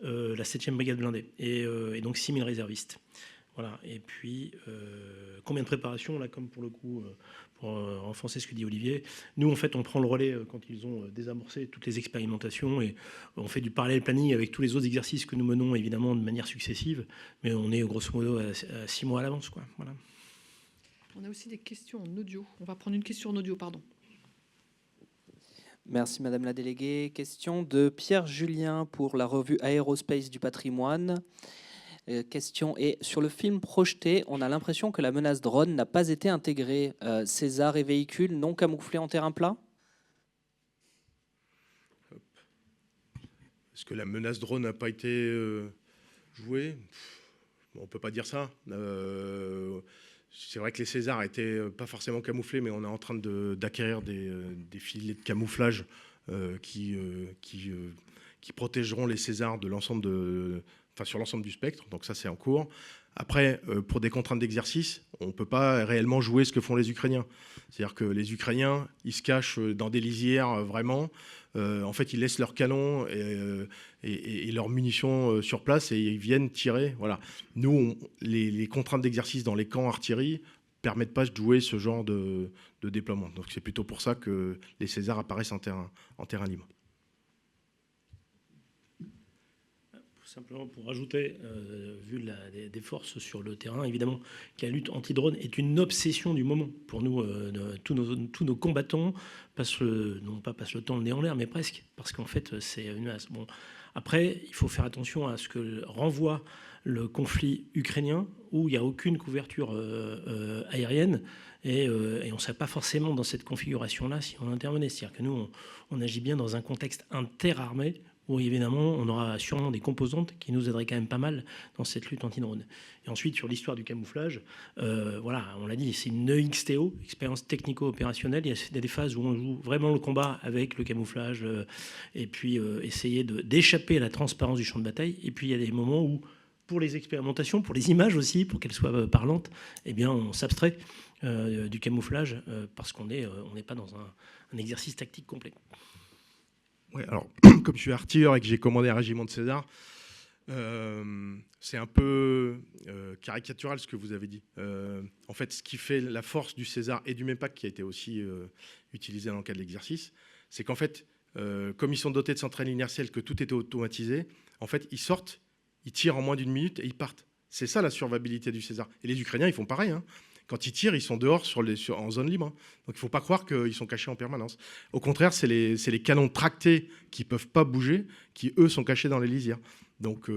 la 7e brigade blindée. Et donc 6 000 réservistes. Voilà. Et puis, combien de préparations, là, comme pour le coup, pour renforcer ce que dit Olivier. Nous, en fait, on prend le relais quand ils ont désamorcé toutes les expérimentations et on fait du parallèle planning avec tous les autres exercices que nous menons, évidemment, de manière successive. Mais on est, grosso modo, à 6 mois à l'avance, quoi. Voilà. On a aussi des questions en audio. On va prendre une question en audio, pardon. Merci Madame la déléguée. Question de Pierre Julien pour la revue Aérospace du patrimoine. Question est, sur le film projeté, on a l'impression que la menace drone n'a pas été intégrée. César et véhicules non camouflés en terrain plat? Est-ce que la menace drone n'a pas été jouée? On ne peut pas dire ça. C'est vrai que les Césars n'étaient pas forcément camouflés, mais on est en train d'acquérir des filets de camouflage qui protégeront les Césars de l'ensemble sur l'ensemble du spectre. Donc ça, c'est en cours. Après, pour des contraintes d'exercice, on ne peut pas réellement jouer ce que font les Ukrainiens. C'est-à-dire que les Ukrainiens, ils se cachent dans des lisières vraiment. En fait, ils laissent leurs canons et leurs munitions sur place et ils viennent tirer. Voilà. Nous, les contraintes d'exercice dans les camps artillerie permettent pas de jouer ce genre de déploiement. Donc c'est plutôt pour ça que les Césars apparaissent en terrain libre. Simplement pour ajouter, vu des forces sur le terrain, évidemment que la lutte anti-drone est une obsession du moment. Pour nous, tous nos combattants non pas passent le temps le nez en l'air, mais presque, parce qu'en fait, c'est une menace. Bon, Après, il faut faire attention à ce que renvoie le conflit ukrainien, où il n'y a aucune couverture aérienne, et on ne serait pas forcément dans cette configuration-là si on intervenait. C'est-à-dire que nous, on agit bien dans un contexte interarmé, où évidemment, on aura sûrement des composantes qui nous aideraient quand même pas mal dans cette lutte anti-drone. Et ensuite, sur l'histoire du camouflage, voilà, on l'a dit, c'est une EXTO, expérience technico-opérationnelle. Il y a des phases où on joue vraiment le combat avec le camouflage, et puis essayer d'échapper à la transparence du champ de bataille. Et puis, il y a des moments où, pour les expérimentations, pour les images aussi, pour qu'elles soient parlantes, eh bien, on s'abstrait du camouflage parce qu'on n'est pas dans un exercice tactique complet. Ouais, alors, comme je suis artilleur et que j'ai commandé un régiment de César, c'est un peu caricatural ce que vous avez dit. En fait, ce qui fait la force du César et du MEPAC, qui a été aussi utilisé dans le cadre de l'exercice, c'est qu'en fait, comme ils sont dotés de centrales inertielles, que tout était automatisé, en fait, ils sortent, ils tirent en moins d'une minute et ils partent. C'est ça la survivabilité du César. Et les Ukrainiens, ils font pareil, hein. Quand ils tirent, ils sont dehors en zone libre. Donc il ne faut pas croire qu'ils sont cachés en permanence. Au contraire, c'est les canons tractés qui ne peuvent pas bouger, qui, eux, sont cachés dans les lisières. Donc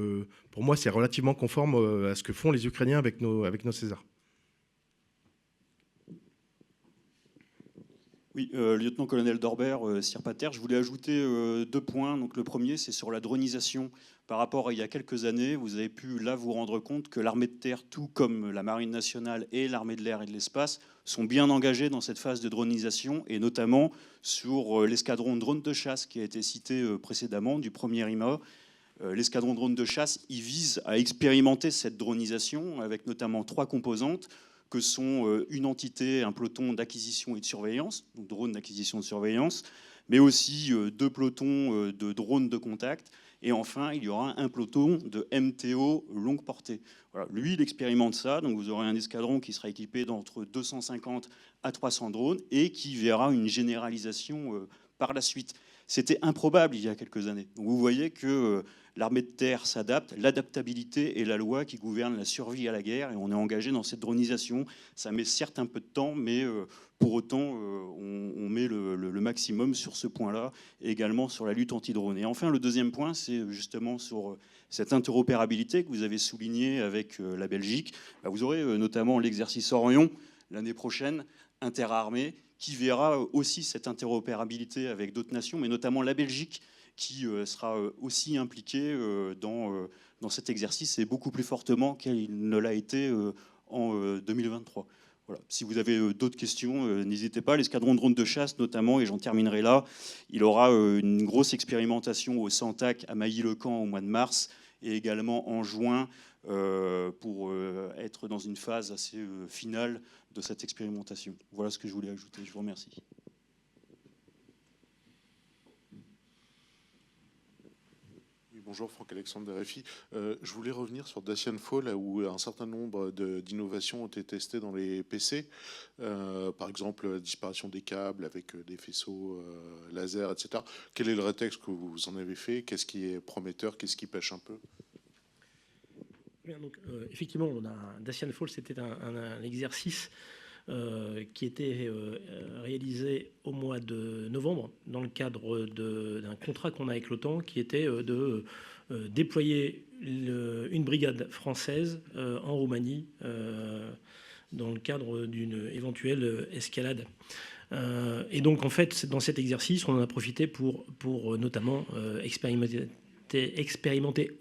pour moi, c'est relativement conforme à ce que font les Ukrainiens avec nos Césars. Oui, lieutenant-colonel Dorbert, Sirpater, je voulais ajouter 2 points. Donc, le premier, c'est sur la dronisation. Par rapport à il y a quelques années, vous avez pu là vous rendre compte que l'armée de terre, tout comme la marine nationale et l'armée de l'air et de l'espace, sont bien engagés dans cette phase de dronisation, et notamment sur l'escadron de drones de chasse qui a été cité précédemment, du premier IMA. L'escadron de drones de chasse, il vise à expérimenter cette dronisation avec notamment 3 composantes, que sont une entité, un peloton d'acquisition et de surveillance, donc drones d'acquisition et de surveillance, mais aussi 2 pelotons de drones de contact. Et enfin, il y aura un peloton de MTO longue portée. Voilà. Lui, il expérimente ça. Donc, vous aurez un escadron qui sera équipé d'entre 250 à 300 drones et qui verra une généralisation par la suite. C'était improbable il y a quelques années. Donc, vous voyez que l'armée de terre s'adapte. L'adaptabilité est la loi qui gouverne la survie à la guerre, et on est engagé dans cette dronisation. Ça met certes un peu de temps, mais pour autant, on met le maximum sur ce point-là, et également sur la lutte anti-drone. Et enfin, le deuxième point, c'est justement sur cette interopérabilité que vous avez soulignée avec la Belgique. Vous aurez notamment l'exercice Orion l'année prochaine, interarmée, qui verra aussi cette interopérabilité avec d'autres nations, mais notamment la Belgique, qui sera aussi impliquée dans cet exercice, et beaucoup plus fortement qu'il ne l'a été en 2023. Voilà. Si vous avez d'autres questions, n'hésitez pas. L'escadron de drones de chasse, notamment, et j'en terminerai là, il aura une grosse expérimentation au Santac à Mailly-le-Camp au mois de mars, et également en juin, pour être dans une phase assez finale de cette expérimentation. Voilà ce que je voulais ajouter. Je vous remercie. Bonjour, Franck-Alexandre de RFI. Je voulais revenir sur Dacian Fall, là où un certain nombre d'innovations ont été testées dans les PC. Par exemple, la disparition des câbles avec des faisceaux laser, etc. Quel est le rétexte que vous en avez fait? Qu'est-ce qui est prometteur? Qu'est-ce qui pêche un peu? Bien, donc, effectivement, Dacian Fall, c'était un exercice qui était réalisé au mois de novembre dans le cadre d'un contrat qu'on a avec l'OTAN, qui était de déployer une brigade française en Roumanie dans le cadre d'une éventuelle escalade. Et donc, en fait, dans cet exercice, on en a profité pour notamment expérimenter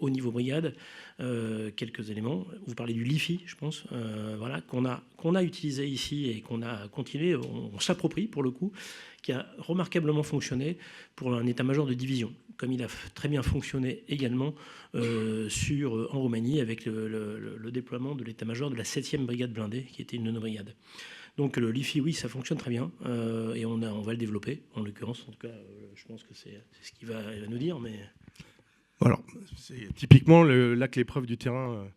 au niveau brigade quelques éléments. Vous parlez du LIFI, je pense, voilà, qu'on a utilisé ici et qu'on a continué, on s'approprie pour le coup, qui a remarquablement fonctionné pour un état-major de division, comme il a très bien fonctionné également en Roumanie avec le déploiement de l'état-major de la 7e brigade blindée, qui était une nano-brigade. Donc le LIFI, oui, ça fonctionne très bien, et on va le développer, en l'occurrence. En tout cas, je pense que c'est ce qu'il va nous dire, mais... Alors, c'est typiquement là que l'épreuve du terrain,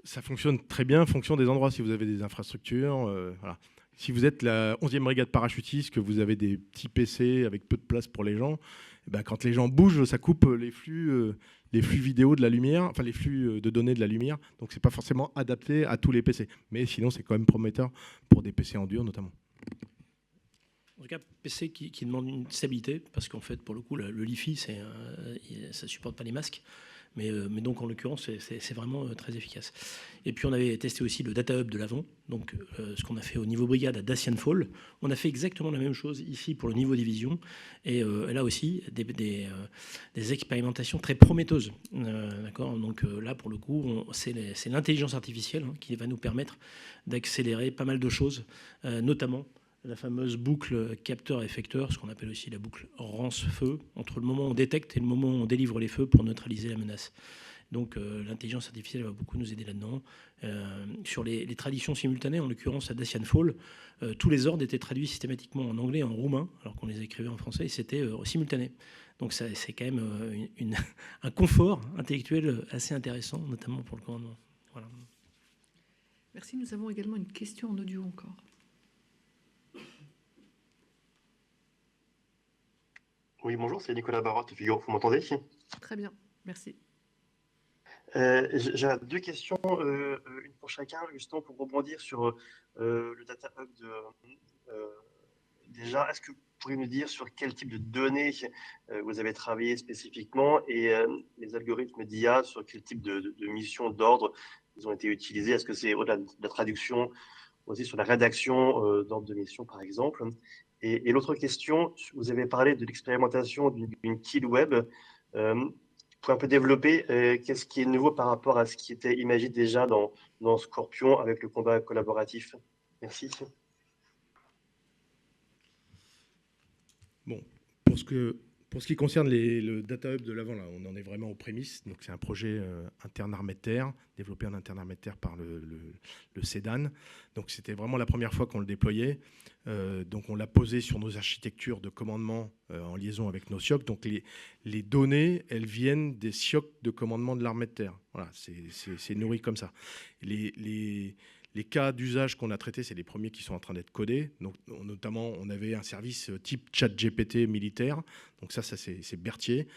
ça fonctionne très bien en fonction des endroits. Si vous avez des infrastructures, voilà. Si vous êtes la 11e brigade parachutiste, que vous avez des petits PC avec peu de place pour les gens, et ben, quand les gens bougent, ça coupe les flux vidéo de la lumière, enfin les flux de données de la lumière. Donc c'est pas forcément adapté à tous les PC. Mais sinon, c'est quand même prometteur pour des PC en dur notamment. En tout cas, PC qui demande une stabilité, parce qu'en fait, pour le coup, le LIFI, ça ne supporte pas les masques. Mais donc, en l'occurrence, c'est vraiment très efficace. Et puis, on avait testé aussi le Data Hub de l'Avent, donc ce qu'on a fait au niveau brigade à Dacian Fall. On a fait exactement la même chose ici pour le niveau division. Et là aussi, des expérimentations très prometteuses. D'accord. Donc là, pour le coup, c'est l'intelligence artificielle qui va nous permettre d'accélérer pas mal de choses, notamment la fameuse boucle capteur-effecteur, ce qu'on appelle aussi la boucle rance-feu, entre le moment où on détecte et le moment où on délivre les feux pour neutraliser la menace. Donc l'intelligence artificielle va beaucoup nous aider là-dedans. Sur les traductions simultanées, en l'occurrence à Dacian Fall, tous les ordres étaient traduits systématiquement en anglais et en roumain, alors qu'on les écrivait en français, et c'était simultané. Donc c'est quand même un confort intellectuel assez intéressant, notamment pour le commandement. Voilà. Merci. Nous avons également une question en audio encore. Oui, bonjour, c'est Nicolas Barotte, Figaro. Vous m'entendez? Très bien, merci. J'ai deux questions, une pour chacun, justement pour rebondir sur le Data Hub déjà, est-ce que vous pourriez nous dire sur quel type de données vous avez travaillé spécifiquement et les algorithmes d'IA, sur quel type de mission d'ordre ils ont été utilisés? Est-ce que c'est au-delà de la traduction, aussi sur la rédaction d'ordre de mission, par exemple? Et l'autre question, vous avez parlé de l'expérimentation d'une kill web. Pour un peu développer, qu'est-ce qui est nouveau par rapport à ce qui était imaginé déjà dans Scorpion avec le combat collaboratif? Merci. Bon, pour ce qui concerne le Data Hub de l'Avent, là, on en est vraiment aux prémices. Donc, c'est un projet interne armée de terre, développé en interne armée de terre par le CEDAN. Donc, c'était vraiment la première fois qu'on le déployait. Donc, on l'a posé sur nos architectures de commandement en liaison avec nos SIOC. Donc, les données, elles viennent des SIOC de commandement de l'armée de terre. Voilà, c'est nourri comme ça. Les cas d'usage qu'on a traités, c'est les premiers qui sont en train d'être codés. Donc, notamment, on avait un service type ChatGPT militaire. Donc ça c'est Berthier.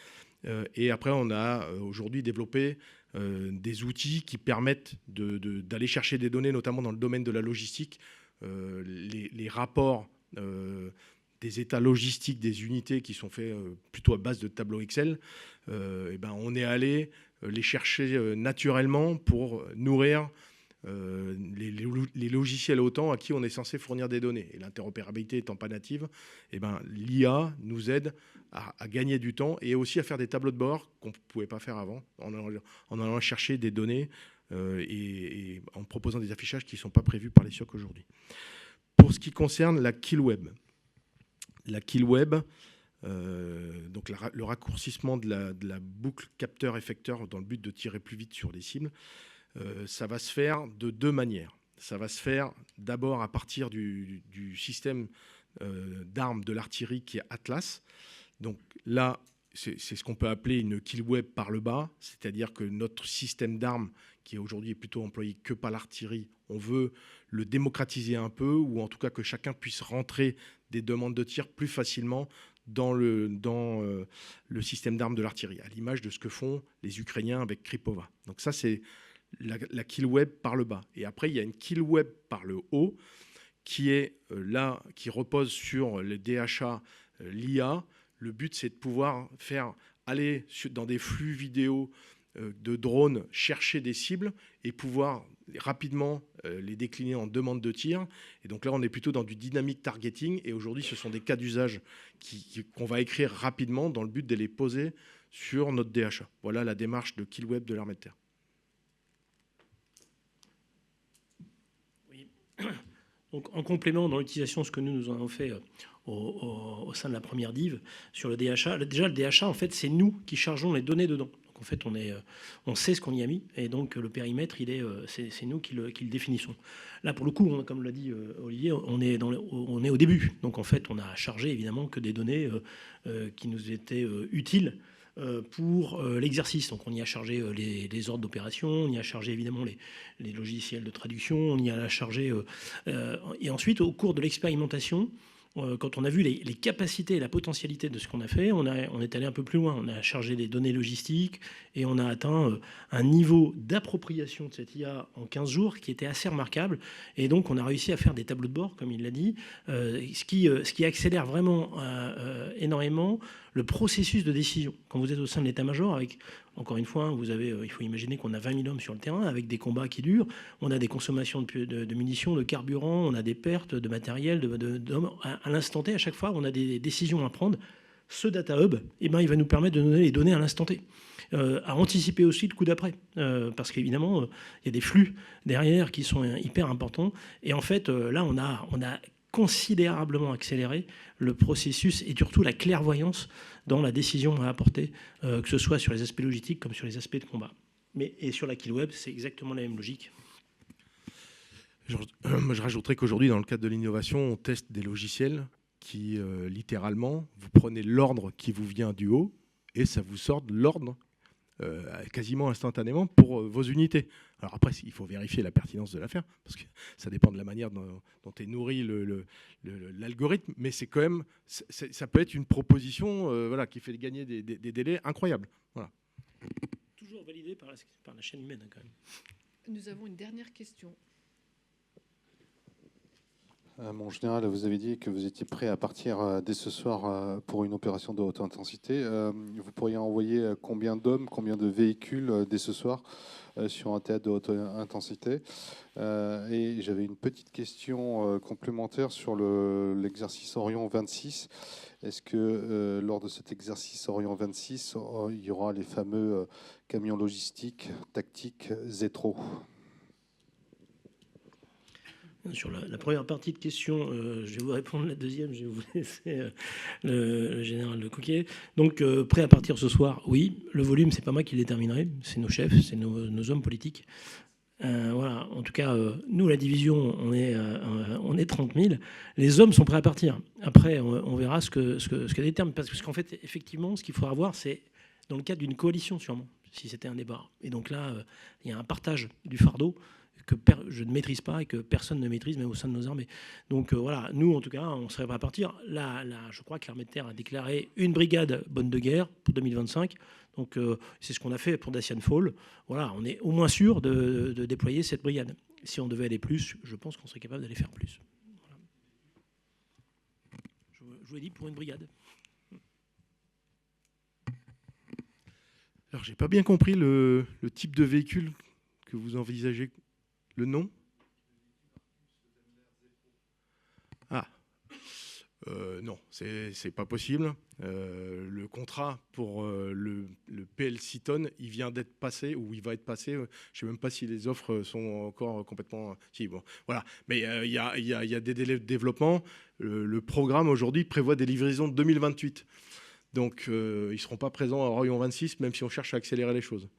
Et après, on a aujourd'hui développé des outils qui permettent d'aller chercher des données, notamment dans le domaine de la logistique, les rapports des états logistiques des unités qui sont faits plutôt à base de tableaux Excel. Et ben, on est allé les chercher naturellement pour nourrir les logiciels OTAN à qui on est censé fournir des données. Et l'interopérabilité étant pas native, eh ben, l'IA nous aide à gagner du temps et aussi à faire des tableaux de bord qu'on ne pouvait pas faire avant, en allant chercher des données et en proposant des affichages qui ne sont pas prévus par les SIOC aujourd'hui. Pour ce qui concerne la kill web, donc le raccourcissement de la boucle capteur-effecteur dans le but de tirer plus vite sur les cibles, ça va se faire de deux manières. Ça va se faire d'abord à partir du système d'armes de l'artillerie qui est Atlas. Donc là, c'est ce qu'on peut appeler une kill web par le bas, c'est-à-dire que notre système d'armes, qui aujourd'hui est plutôt employé que par l'artillerie, on veut le démocratiser un peu, ou en tout cas que chacun puisse rentrer des demandes de tir plus facilement dans le système d'armes de l'artillerie, à l'image de ce que font les Ukrainiens avec Kripova. Donc ça, c'est la kill web par le bas. Et après, il y a une kill web par le haut qui est là, qui repose sur le DHA, l'IA. Le but, c'est de pouvoir faire aller dans des flux vidéo de drones, chercher des cibles et pouvoir rapidement les décliner en demande de tir. Et donc là, on est plutôt dans du dynamic targeting. Et aujourd'hui, ce sont des cas d'usage qu'on va écrire rapidement dans le but de les poser sur notre DHA. Voilà la démarche de kill web de l'armée de terre. Donc, en complément, dans l'utilisation, ce que nous avons fait au sein de la première div sur le DHA, déjà le DHA, en fait, c'est nous qui chargeons les données dedans. Donc, en fait, on sait ce qu'on y a mis, et donc le périmètre, c'est nous qui le définissons. Là, pour le coup, comme l'a dit Olivier, on est au début. Donc, en fait, on a chargé évidemment que des données qui nous étaient utiles pour l'exercice. Donc on y a chargé les ordres d'opération, on y a chargé évidemment les logiciels de traduction, on y a chargé... et ensuite, au cours de l'expérimentation, quand on a vu les capacités et la potentialité de ce qu'on a fait, on est allé un peu plus loin. On a chargé des données logistiques et on a atteint un niveau d'appropriation de cette IA en 15 jours qui était assez remarquable. Et donc, on a réussi à faire des tableaux de bord, comme il l'a dit, ce qui accélère vraiment énormément le processus de décision. Quand vous êtes au sein de l'état-major, avec, encore une fois, vous avez, il faut imaginer qu'on a 20 000 hommes sur le terrain, avec des combats qui durent, on a des consommations de munitions, de carburant, on a des pertes de matériel, d'hommes. À l'instant T, à chaque fois, on a des décisions à prendre. Ce data hub, eh ben, il va nous permettre de donner les données à l'instant T. À anticiper aussi le coup d'après, parce qu'évidemment, il y a des flux derrière qui sont hyper importants. Et en fait, là, on a considérablement accéléré le processus et surtout la clairvoyance dans la décision à apporter, que ce soit sur les aspects logistiques comme sur les aspects de combat. Et sur la kill web, c'est exactement la même logique. Je rajouterais qu'aujourd'hui, dans le cadre de l'innovation, on teste des logiciels qui, littéralement, vous prenez l'ordre qui vous vient du haut et ça vous sort de l'ordre quasiment instantanément pour vos unités. Alors après, il faut vérifier la pertinence de l'affaire, parce que ça dépend de la manière dont est nourri l'algorithme, mais c'est quand même, ça peut être une proposition voilà, qui fait gagner des délais incroyables. Voilà. Toujours validé par la chaîne humaine, quand même. Nous avons une dernière question. Mon général, vous avez dit que vous étiez prêt à partir dès ce soir pour une opération de haute intensité. Vous pourriez envoyer combien d'hommes, combien de véhicules dès ce soir sur un théâtre de haute intensité? Et j'avais une petite question complémentaire sur l'exercice Orion 26. Est-ce que lors de cet exercice Orion 26, il y aura les fameux camions logistiques tactiques Zetro? Sur la première partie de question, je vais vous répondre. La deuxième, je vais vous laisser le général Le Coquet. Donc, prêt à partir ce soir, oui. Le volume, c'est pas moi qui le déterminerai, c'est nos chefs, c'est nos hommes politiques. Voilà. En tout cas, nous, la division, on est 30 000. Les hommes sont prêts à partir. Après, on verra ce que détermine. Parce qu'en fait, effectivement, ce qu'il faudra voir, c'est dans le cadre d'une coalition, sûrement, si c'était un débat. Et donc là, il y a un partage du fardeau que je ne maîtrise pas et que personne ne maîtrise, même au sein de nos armées. Donc voilà, nous, en tout cas, on serait prêt à partir. Là, je crois que l'armée de terre a déclaré une brigade bonne de guerre pour 2025. Donc c'est ce qu'on a fait pour Dacian Fall. Voilà, on est au moins sûr de déployer cette brigade. Si on devait aller plus, je pense qu'on serait capable d'aller faire plus. Voilà. Je vous ai dit pour une brigade. Alors, j'ai pas bien compris le type de véhicule que vous envisagez. Le nom? Ah, non, c'est pas possible. Le contrat pour le PL 6 tonnes, il vient d'être passé, ou il va être passé. Je ne sais même pas si les offres sont encore complètement... Si, bon, voilà. Mais il y a des délais de développement. Le programme aujourd'hui prévoit des livraisons de 2028. Donc, ils ne seront pas présents à Orion 26, même si on cherche à accélérer les choses.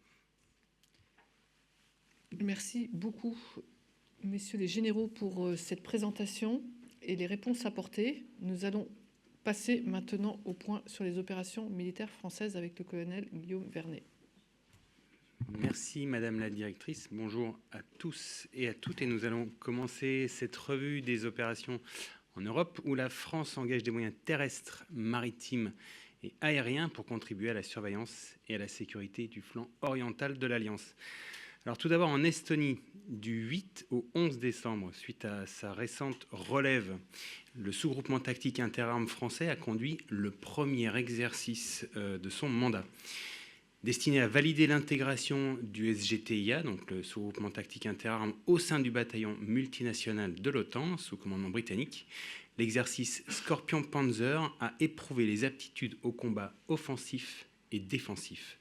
Merci beaucoup, messieurs les généraux, pour cette présentation et les réponses apportées. Nous allons passer maintenant au point sur les opérations militaires françaises avec le colonel Guillaume Vernet. Merci Madame la Directrice. Bonjour à tous et à toutes. Et nous allons commencer cette revue des opérations en Europe où la France engage des moyens terrestres, maritimes et aériens pour contribuer à la surveillance et à la sécurité du flanc oriental de l'Alliance. Alors tout d'abord en Estonie, du 8 au 11 décembre, suite à sa récente relève, le sous-groupement tactique interarmes français a conduit le premier exercice de son mandat. Destiné à valider l'intégration du SGTIA, donc le sous-groupement tactique interarmes, au sein du bataillon multinational de l'OTAN, sous commandement britannique, l'exercice Scorpion Panzer a éprouvé les aptitudes au combat offensif et défensif.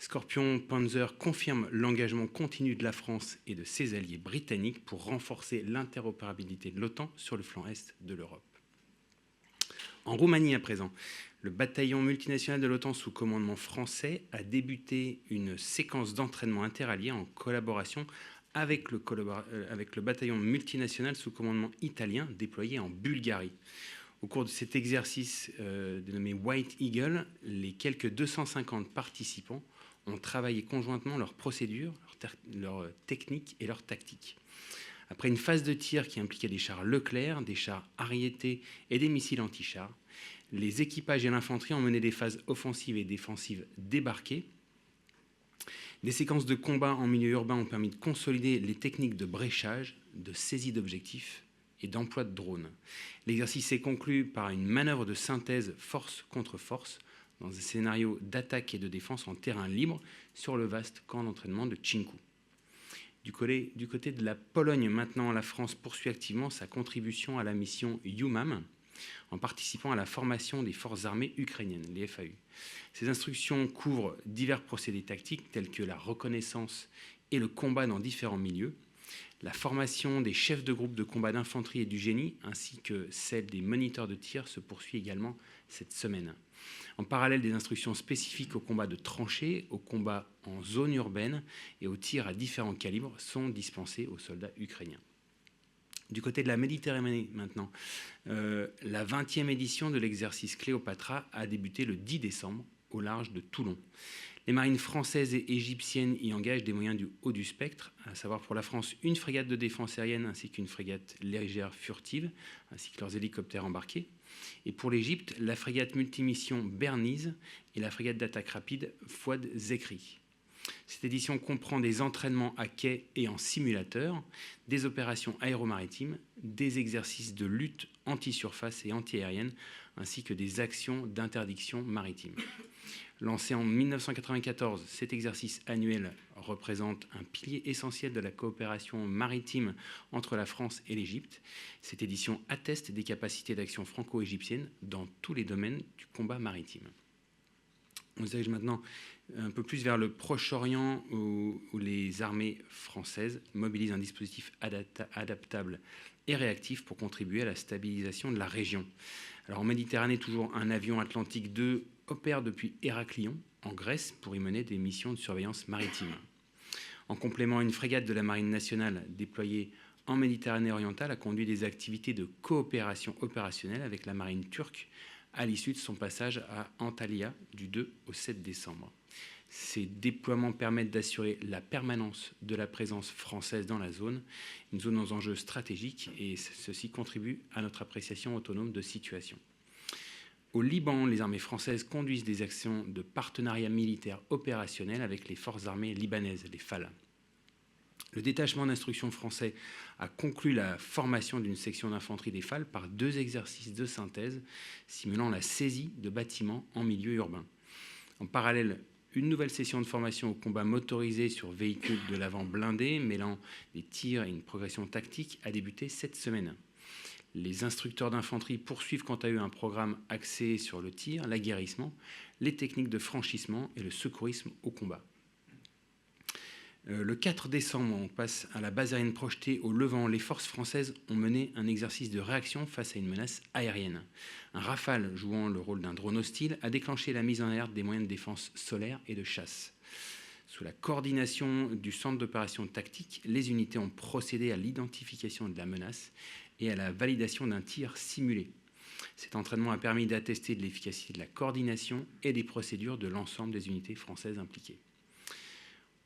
Scorpion Panzer confirme l'engagement continu de la France et de ses alliés britanniques pour renforcer l'interopérabilité de l'OTAN sur le flanc est de l'Europe. En Roumanie à présent, le bataillon multinational de l'OTAN sous commandement français a débuté une séquence d'entraînement interallié en collaboration avec le bataillon multinational sous commandement italien déployé en Bulgarie. Au cours de cet exercice dénommé White Eagle, les quelques 250 participants ont travaillé conjointement leurs procédures, leurs techniques et leurs tactiques. Après une phase de tir qui impliquait des chars Leclerc, des chars Ariete et des missiles anti-chars, les équipages et l'infanterie ont mené des phases offensives et défensives débarquées. Des séquences de combat en milieu urbain ont permis de consolider les techniques de bréchage, de saisie d'objectifs et d'emploi de drones. L'exercice s'est conclu par une manœuvre de synthèse force contre force, dans un scénario d'attaque et de défense en terrain libre sur le vaste camp d'entraînement de Tchinku. Du côté de la Pologne, maintenant, la France poursuit activement sa contribution à la mission EUMAM en participant à la formation des forces armées ukrainiennes, les FAU. Ces instructions couvrent divers procédés tactiques tels que la reconnaissance et le combat dans différents milieux, la formation des chefs de groupe de combat d'infanterie et du génie, ainsi que celle des moniteurs de tir, se poursuit également cette semaine. En parallèle, des instructions spécifiques au combat de tranchées, au combat en zone urbaine et au tir à différents calibres sont dispensées aux soldats ukrainiens. Du côté de la Méditerranée maintenant, la 20e édition de l'exercice Cléopatra a débuté le 10 décembre au large de Toulon. Les marines françaises et égyptiennes y engagent des moyens du haut du spectre, à savoir pour la France une frégate de défense aérienne ainsi qu'une frégate légère furtive, ainsi que leurs hélicoptères embarqués. Et pour l'Égypte, la frégate multimission Bernice et la frégate d'attaque rapide Fouad Zekri. Cette édition comprend des entraînements à quai et en simulateur, des opérations aéromaritimes, des exercices de lutte anti-surface et anti-aérienne, ainsi que des actions d'interdiction maritime. Lancé en 1994, cet exercice annuel représente un pilier essentiel de la coopération maritime entre la France et l'Égypte. Cette édition atteste des capacités d'action franco-égyptiennes dans tous les domaines du combat maritime. On se dirige maintenant un peu plus vers le Proche-Orient où les armées françaises mobilisent un dispositif adaptable et réactif pour contribuer à la stabilisation de la région. Alors en Méditerranée, toujours un avion Atlantique 2 opère depuis Héraclion, en Grèce, pour y mener des missions de surveillance maritime. En complément, une frégate de la Marine nationale déployée en Méditerranée orientale a conduit des activités de coopération opérationnelle avec la marine turque à l'issue de son passage à Antalya du 2 au 7 décembre. Ces déploiements permettent d'assurer la permanence de la présence française dans la zone, une zone aux enjeux stratégiques, et ceci contribue à notre appréciation autonome de situation. Au Liban, les armées françaises conduisent des actions de partenariat militaire opérationnel avec les forces armées libanaises, les FAL. Le détachement d'instruction français a conclu la formation d'une section d'infanterie des FAL par 2 exercices de synthèse simulant la saisie de bâtiments en milieu urbain. En parallèle, une nouvelle session de formation au combat motorisé sur véhicules de l'avant blindés, mêlant des tirs et une progression tactique, a débuté cette semaine. Les instructeurs d'infanterie poursuivent quant à eux un programme axé sur le tir, l'aguerrissement, les techniques de franchissement et le secourisme au combat. Le 4 décembre, on passe à la base aérienne projetée au Levant. Les forces françaises ont mené un exercice de réaction face à une menace aérienne. Un Rafale, jouant le rôle d'un drone hostile, a déclenché la mise en alerte des moyens de défense solaire et de chasse. Sous la coordination du centre d'opération tactique, les unités ont procédé à l'identification de la menace et à la validation d'un tir simulé. Cet entraînement a permis d'attester de l'efficacité de la coordination et des procédures de l'ensemble des unités françaises impliquées.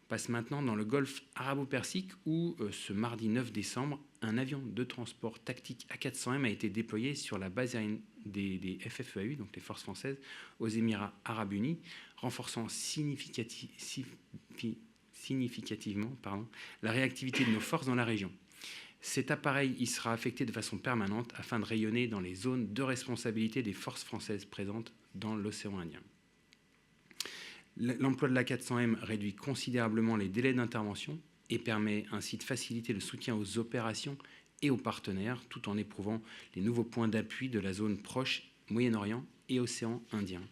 On passe maintenant dans le golfe arabo-persique où, ce mardi 9 décembre, un avion de transport tactique A400M a été déployé sur la base aérienne des FFEAU, donc les forces françaises, aux Émirats arabes unis, renforçant significativement la réactivité de nos forces dans la région. Cet appareil y sera affecté de façon permanente afin de rayonner dans les zones de responsabilité des forces françaises présentes dans l'océan Indien. L'emploi de l'A400M réduit considérablement les délais d'intervention et permet ainsi de faciliter le soutien aux opérations et aux partenaires, tout en éprouvant les nouveaux points d'appui de la zone proche, Moyen-Orient et océan Indien.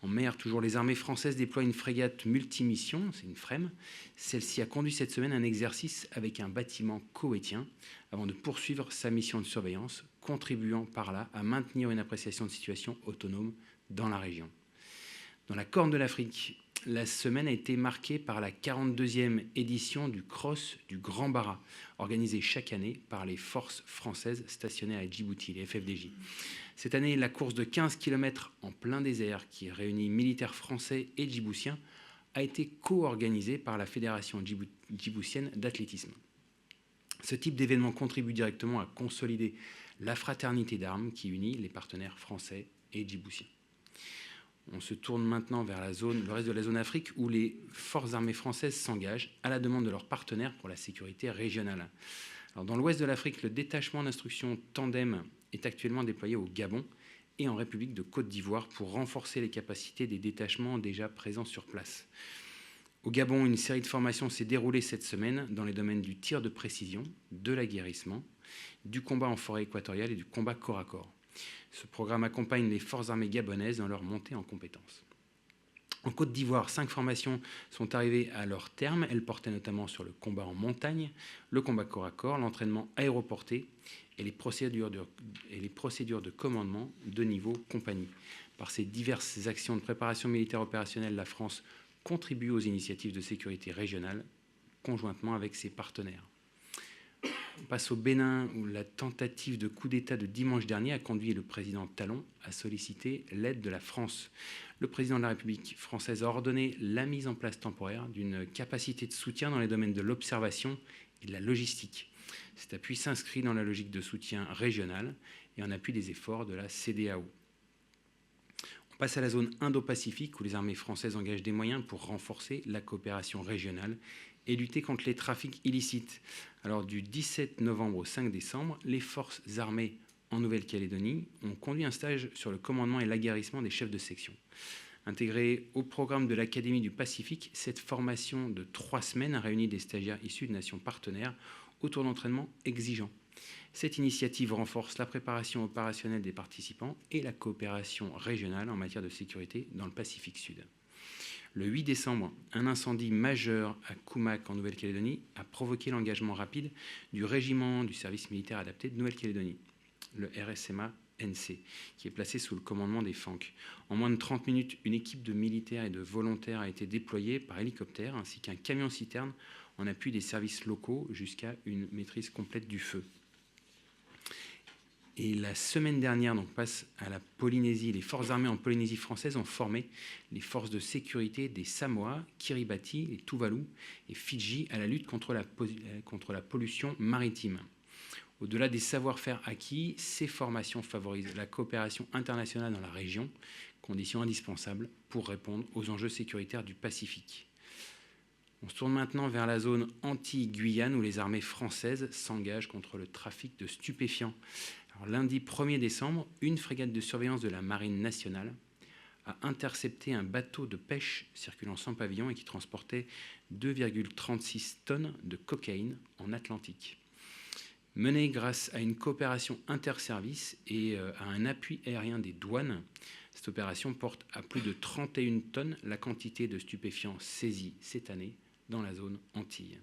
En mer, toujours, les armées françaises déploient une frégate multimission, c'est une FREM. Celle-ci a conduit cette semaine un exercice avec un bâtiment koweïtien avant de poursuivre sa mission de surveillance, contribuant par là à maintenir une appréciation de situation autonome dans la région. Dans la Corne de l'Afrique, la semaine a été marquée par la 42e édition du Cross du Grand Bara, organisé chaque année par les forces françaises stationnées à Djibouti, les FFDJ. Cette année, la course de 15 km en plein désert qui réunit militaires français et djiboutiens a été co-organisée par la Fédération djiboutienne d'athlétisme. Ce type d'événement contribue directement à consolider la fraternité d'armes qui unit les partenaires français et djiboutiens. On se tourne maintenant vers le reste de la zone Afrique où les forces armées françaises s'engagent à la demande de leurs partenaires pour la sécurité régionale. Alors, dans l'ouest de l'Afrique, le détachement d'instruction Tandem est actuellement déployé au Gabon et en République de Côte d'Ivoire pour renforcer les capacités des détachements déjà présents sur place. Au Gabon, une série de formations s'est déroulée cette semaine dans les domaines du tir de précision, de l'aguerrissement, du combat en forêt équatoriale et du combat corps à corps. Ce programme accompagne les forces armées gabonaises dans leur montée en compétences. En Côte d'Ivoire, 5 formations sont arrivées à leur terme. Elles portaient notamment sur le combat en montagne, le combat corps à corps, l'entraînement aéroporté et les procédures de commandement de niveau compagnie. Par ces diverses actions de préparation militaire opérationnelle, la France contribue aux initiatives de sécurité régionale conjointement avec ses partenaires. On passe au Bénin, où la tentative de coup d'État de dimanche dernier a conduit le président Talon à solliciter l'aide de la France. Le président de la République française a ordonné la mise en place temporaire d'une capacité de soutien dans les domaines de l'observation et de la logistique. Cet appui s'inscrit dans la logique de soutien régional et en appui des efforts de la CEDEAO. On passe à la zone Indo-Pacifique, où les armées françaises engagent des moyens pour renforcer la coopération régionale et lutter contre les trafics illicites. Alors, du 17 novembre au 5 décembre, les forces armées en Nouvelle-Calédonie ont conduit un stage sur le commandement et l'aguerrissement des chefs de section. Intégrée au programme de l'Académie du Pacifique, cette formation de 3 semaines a réuni des stagiaires issus de nations partenaires autour d'entraînements exigeants. Cette initiative renforce la préparation opérationnelle des participants et la coopération régionale en matière de sécurité dans le Pacifique Sud. Le 8 décembre, un incendie majeur à Koumak en Nouvelle-Calédonie a provoqué l'engagement rapide du régiment du service militaire adapté de Nouvelle-Calédonie, le RSMA-NC, qui est placé sous le commandement des FANC. En moins de 30 minutes, une équipe de militaires et de volontaires a été déployée par hélicoptère ainsi qu'un camion-citerne en appui des services locaux jusqu'à une maîtrise complète du feu. Et la semaine dernière, donc passe à la Polynésie, les forces armées en Polynésie française ont formé les forces de sécurité des Samoa, Kiribati, les Tuvalu et Fidji à la lutte contre la pollution maritime. Au-delà des savoir-faire acquis, ces formations favorisent la coopération internationale dans la région, condition indispensable pour répondre aux enjeux sécuritaires du Pacifique. On se tourne maintenant vers la zone Antilles-Guyane où les armées françaises s'engagent contre le trafic de stupéfiants. Alors, lundi 1er décembre, une frégate de surveillance de la Marine nationale a intercepté un bateau de pêche circulant sans pavillon et qui transportait 2,36 tonnes de cocaïne en Atlantique. Menée grâce à une coopération interservices et à un appui aérien des douanes, cette opération porte à plus de 31 tonnes la quantité de stupéfiants saisis cette année dans la zone Antilles.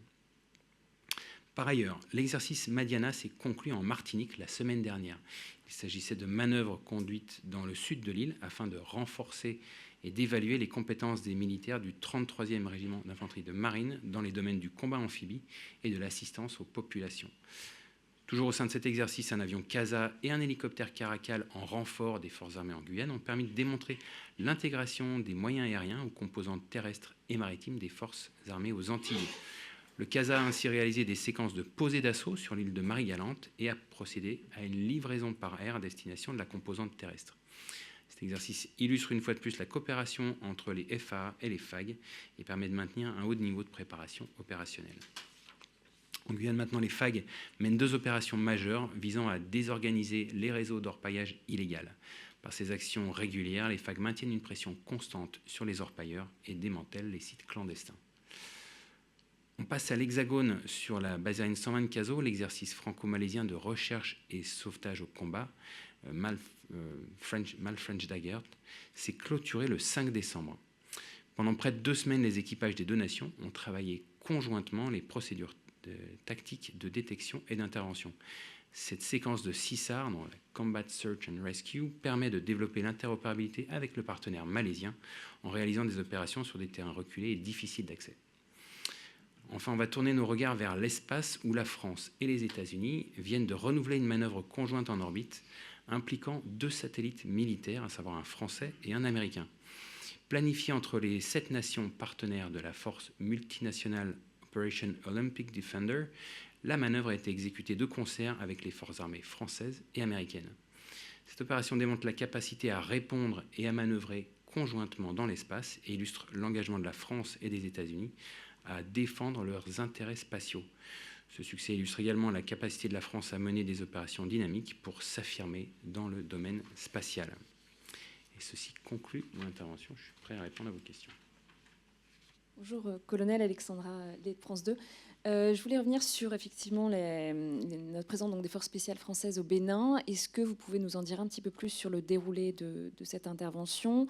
Par ailleurs, l'exercice Madiana s'est conclu en Martinique la semaine dernière. Il s'agissait de manœuvres conduites dans le sud de l'île afin de renforcer et d'évaluer les compétences des militaires du 33e régiment d'infanterie de marine dans les domaines du combat amphibie et de l'assistance aux populations. Toujours au sein de cet exercice, un avion CASA et un hélicoptère Caracal en renfort des forces armées en Guyane ont permis de démontrer l'intégration des moyens aériens aux composantes terrestres et maritimes des forces armées aux Antilles. Le CASA a ainsi réalisé des séquences de posées d'assaut sur l'île de Marie-Galante et a procédé à une livraison par air à destination de la composante terrestre. Cet exercice illustre une fois de plus la coopération entre les FAA et les FAG et permet de maintenir un haut niveau de préparation opérationnelle. En Guyane, maintenant, les FAG mènent 2 opérations majeures visant à désorganiser les réseaux d'orpaillage illégal. Par ces actions régulières, les FAG maintiennent une pression constante sur les orpailleurs et démantèlent les sites clandestins. On passe à l'Hexagone sur la base aérienne 120 de Cazo, l'exercice franco-malaisien de recherche et sauvetage au combat, French Daggert, s'est clôturé le 5 décembre. Pendant près de 2 semaines, les équipages des 2 nations ont travaillé conjointement les procédures tactiques de détection et d'intervention. Cette séquence de CSAR, dans la Combat Search and Rescue, permet de développer l'interopérabilité avec le partenaire malaisien en réalisant des opérations sur des terrains reculés et difficiles d'accès. Enfin, on va tourner nos regards vers l'espace où la France et les États-Unis viennent de renouveler une manœuvre conjointe en orbite impliquant 2 satellites militaires, à savoir un français et un américain. Planifiée entre les 7 nations partenaires de la force multinationale Operation Olympic Defender, la manœuvre a été exécutée de concert avec les forces armées françaises et américaines. Cette opération démontre la capacité à répondre et à manœuvrer conjointement dans l'espace et illustre l'engagement de la France et des États-Unis à défendre leurs intérêts spatiaux. Ce succès illustre également la capacité de la France à mener des opérations dynamiques pour s'affirmer dans le domaine spatial. Et ceci conclut mon intervention. Je suis prêt à répondre à vos questions. Bonjour, colonel Alexandra Lé de France 2. Je voulais revenir sur effectivement notre présence donc, des forces spéciales françaises au Bénin. Est-ce que vous pouvez nous en dire un petit peu plus sur le déroulé de cette intervention?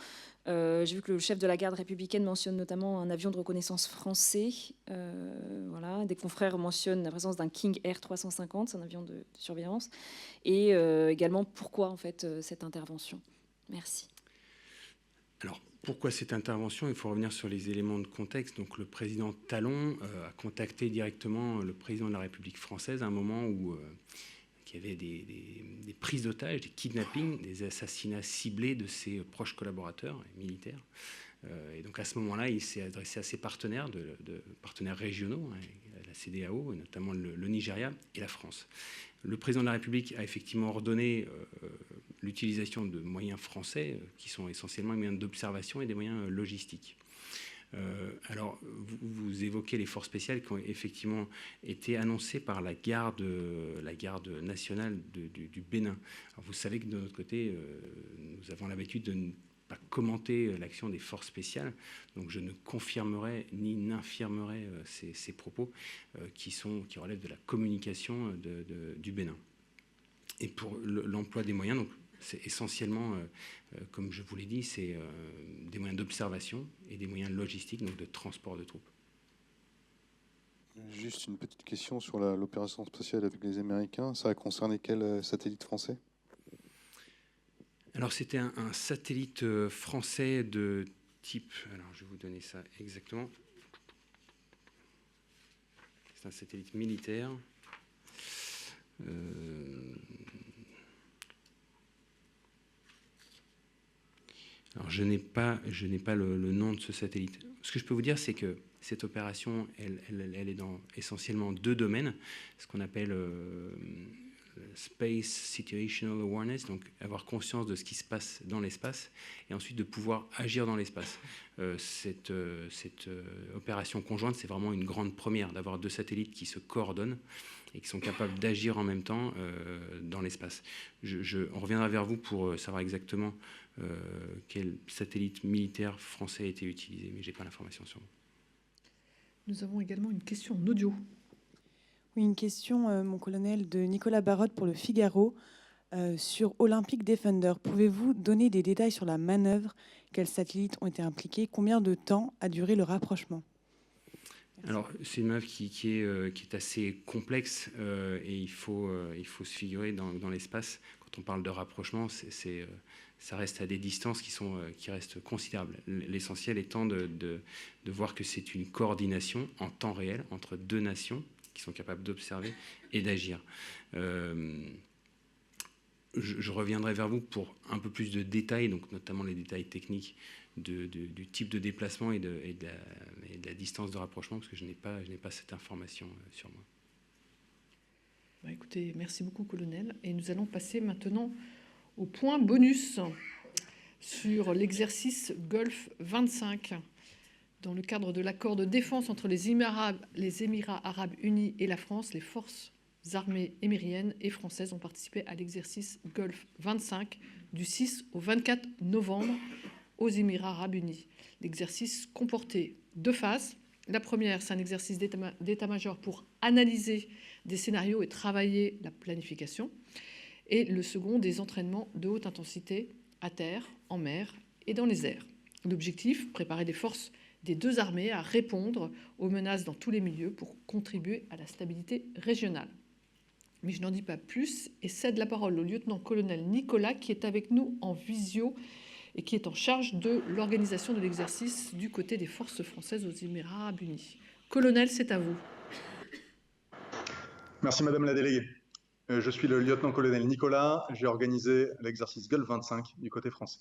J'ai vu que le chef de la garde républicaine mentionne notamment un avion de reconnaissance français. Voilà. Des confrères mentionnent la présence d'un King Air 350, c'est un avion de surveillance. Et également, pourquoi en fait cette intervention? Merci. Alors, pourquoi cette intervention? Il faut revenir sur les éléments de contexte. Donc, le président Talon a contacté directement le président de la République française à un moment où il y avait des prises d'otages, des kidnappings, des assassinats ciblés de ses proches collaborateurs et militaires. Et donc, à ce moment-là, il s'est adressé à ses partenaires, partenaires régionaux, la CEDEAO, notamment le Nigeria et la France. Le président de la République a effectivement ordonné l'utilisation de moyens français qui sont essentiellement des moyens d'observation et des moyens logistiques. Alors, vous évoquez les forces spéciales qui ont effectivement été annoncées par la garde nationale du Bénin. Alors, vous savez que de notre côté, nous avons l'habitude de ne pas commenter l'action des forces spéciales, donc je ne confirmerai ni n'infirmerai ces propos qui relèvent de la communication du Bénin. Et pour l'emploi des moyens, donc c'est essentiellement, comme je vous l'ai dit, c'est des moyens d'observation et des moyens logistiques, donc de transport de troupes. Juste une petite question sur l'opération spatiale avec les Américains. Ça a concerné quel satellite français? Alors c'était un satellite français de type, alors je vais vous donner ça exactement, c'est un satellite militaire. Alors je n'ai pas le nom de ce satellite. Ce que je peux vous dire, c'est que cette opération, elle est dans essentiellement deux domaines, ce qu'on appelle Space Situational Awareness, donc avoir conscience de ce qui se passe dans l'espace et ensuite de pouvoir agir dans l'espace. Cette opération conjointe, c'est vraiment une grande première d'avoir deux satellites qui se coordonnent et qui sont capables d'agir en même temps dans l'espace. On reviendra vers vous pour savoir exactement quel satellite militaire français a été utilisé, mais je n'ai pas l'information sur moi. Nous avons également une question en audio. Oui, une question, mon colonel, de Nicolas Barotte pour le Figaro sur Olympic Defender. Pouvez-vous donner des détails sur la manœuvre? Quels satellites ont été impliqués? Combien de temps a duré le rapprochement? Alors, c'est une manœuvre qui est assez complexe et il faut se figurer dans l'espace. Quand on parle de rapprochement, ça reste à des distances qui restent considérables. L'essentiel étant de voir que c'est une coordination en temps réel entre deux nations qui sont capables d'observer et d'agir. Je reviendrai vers vous pour un peu plus de détails, donc notamment les détails techniques du type de déplacement et de la distance de rapprochement, parce que je n'ai pas cette information sur moi. Bah, écoutez, merci beaucoup, colonel. Et nous allons passer maintenant au point bonus sur l'exercice Golfe 25. Dans le cadre de l'accord de défense entre les Émirats arabes unis et la France, les forces armées émiriennes et françaises ont participé à l'exercice Golfe 25 du 6 au 24 novembre aux Émirats arabes unis. L'exercice comportait deux phases. La première, c'est un exercice d'état-major pour analyser des scénarios et travailler la planification. Et le second, des entraînements de haute intensité à terre, en mer et dans les airs. L'objectif, préparer les forces des deux armées à répondre aux menaces dans tous les milieux pour contribuer à la stabilité régionale. Mais je n'en dis pas plus et cède la parole au lieutenant-colonel Nicolas qui est avec nous en visio et qui est en charge de l'organisation de l'exercice du côté des forces françaises aux Émirats arabes unis. Colonel, c'est à vous. Merci Madame la déléguée. Je suis le lieutenant-colonel Nicolas, j'ai organisé l'exercice Golfe 25 du côté français.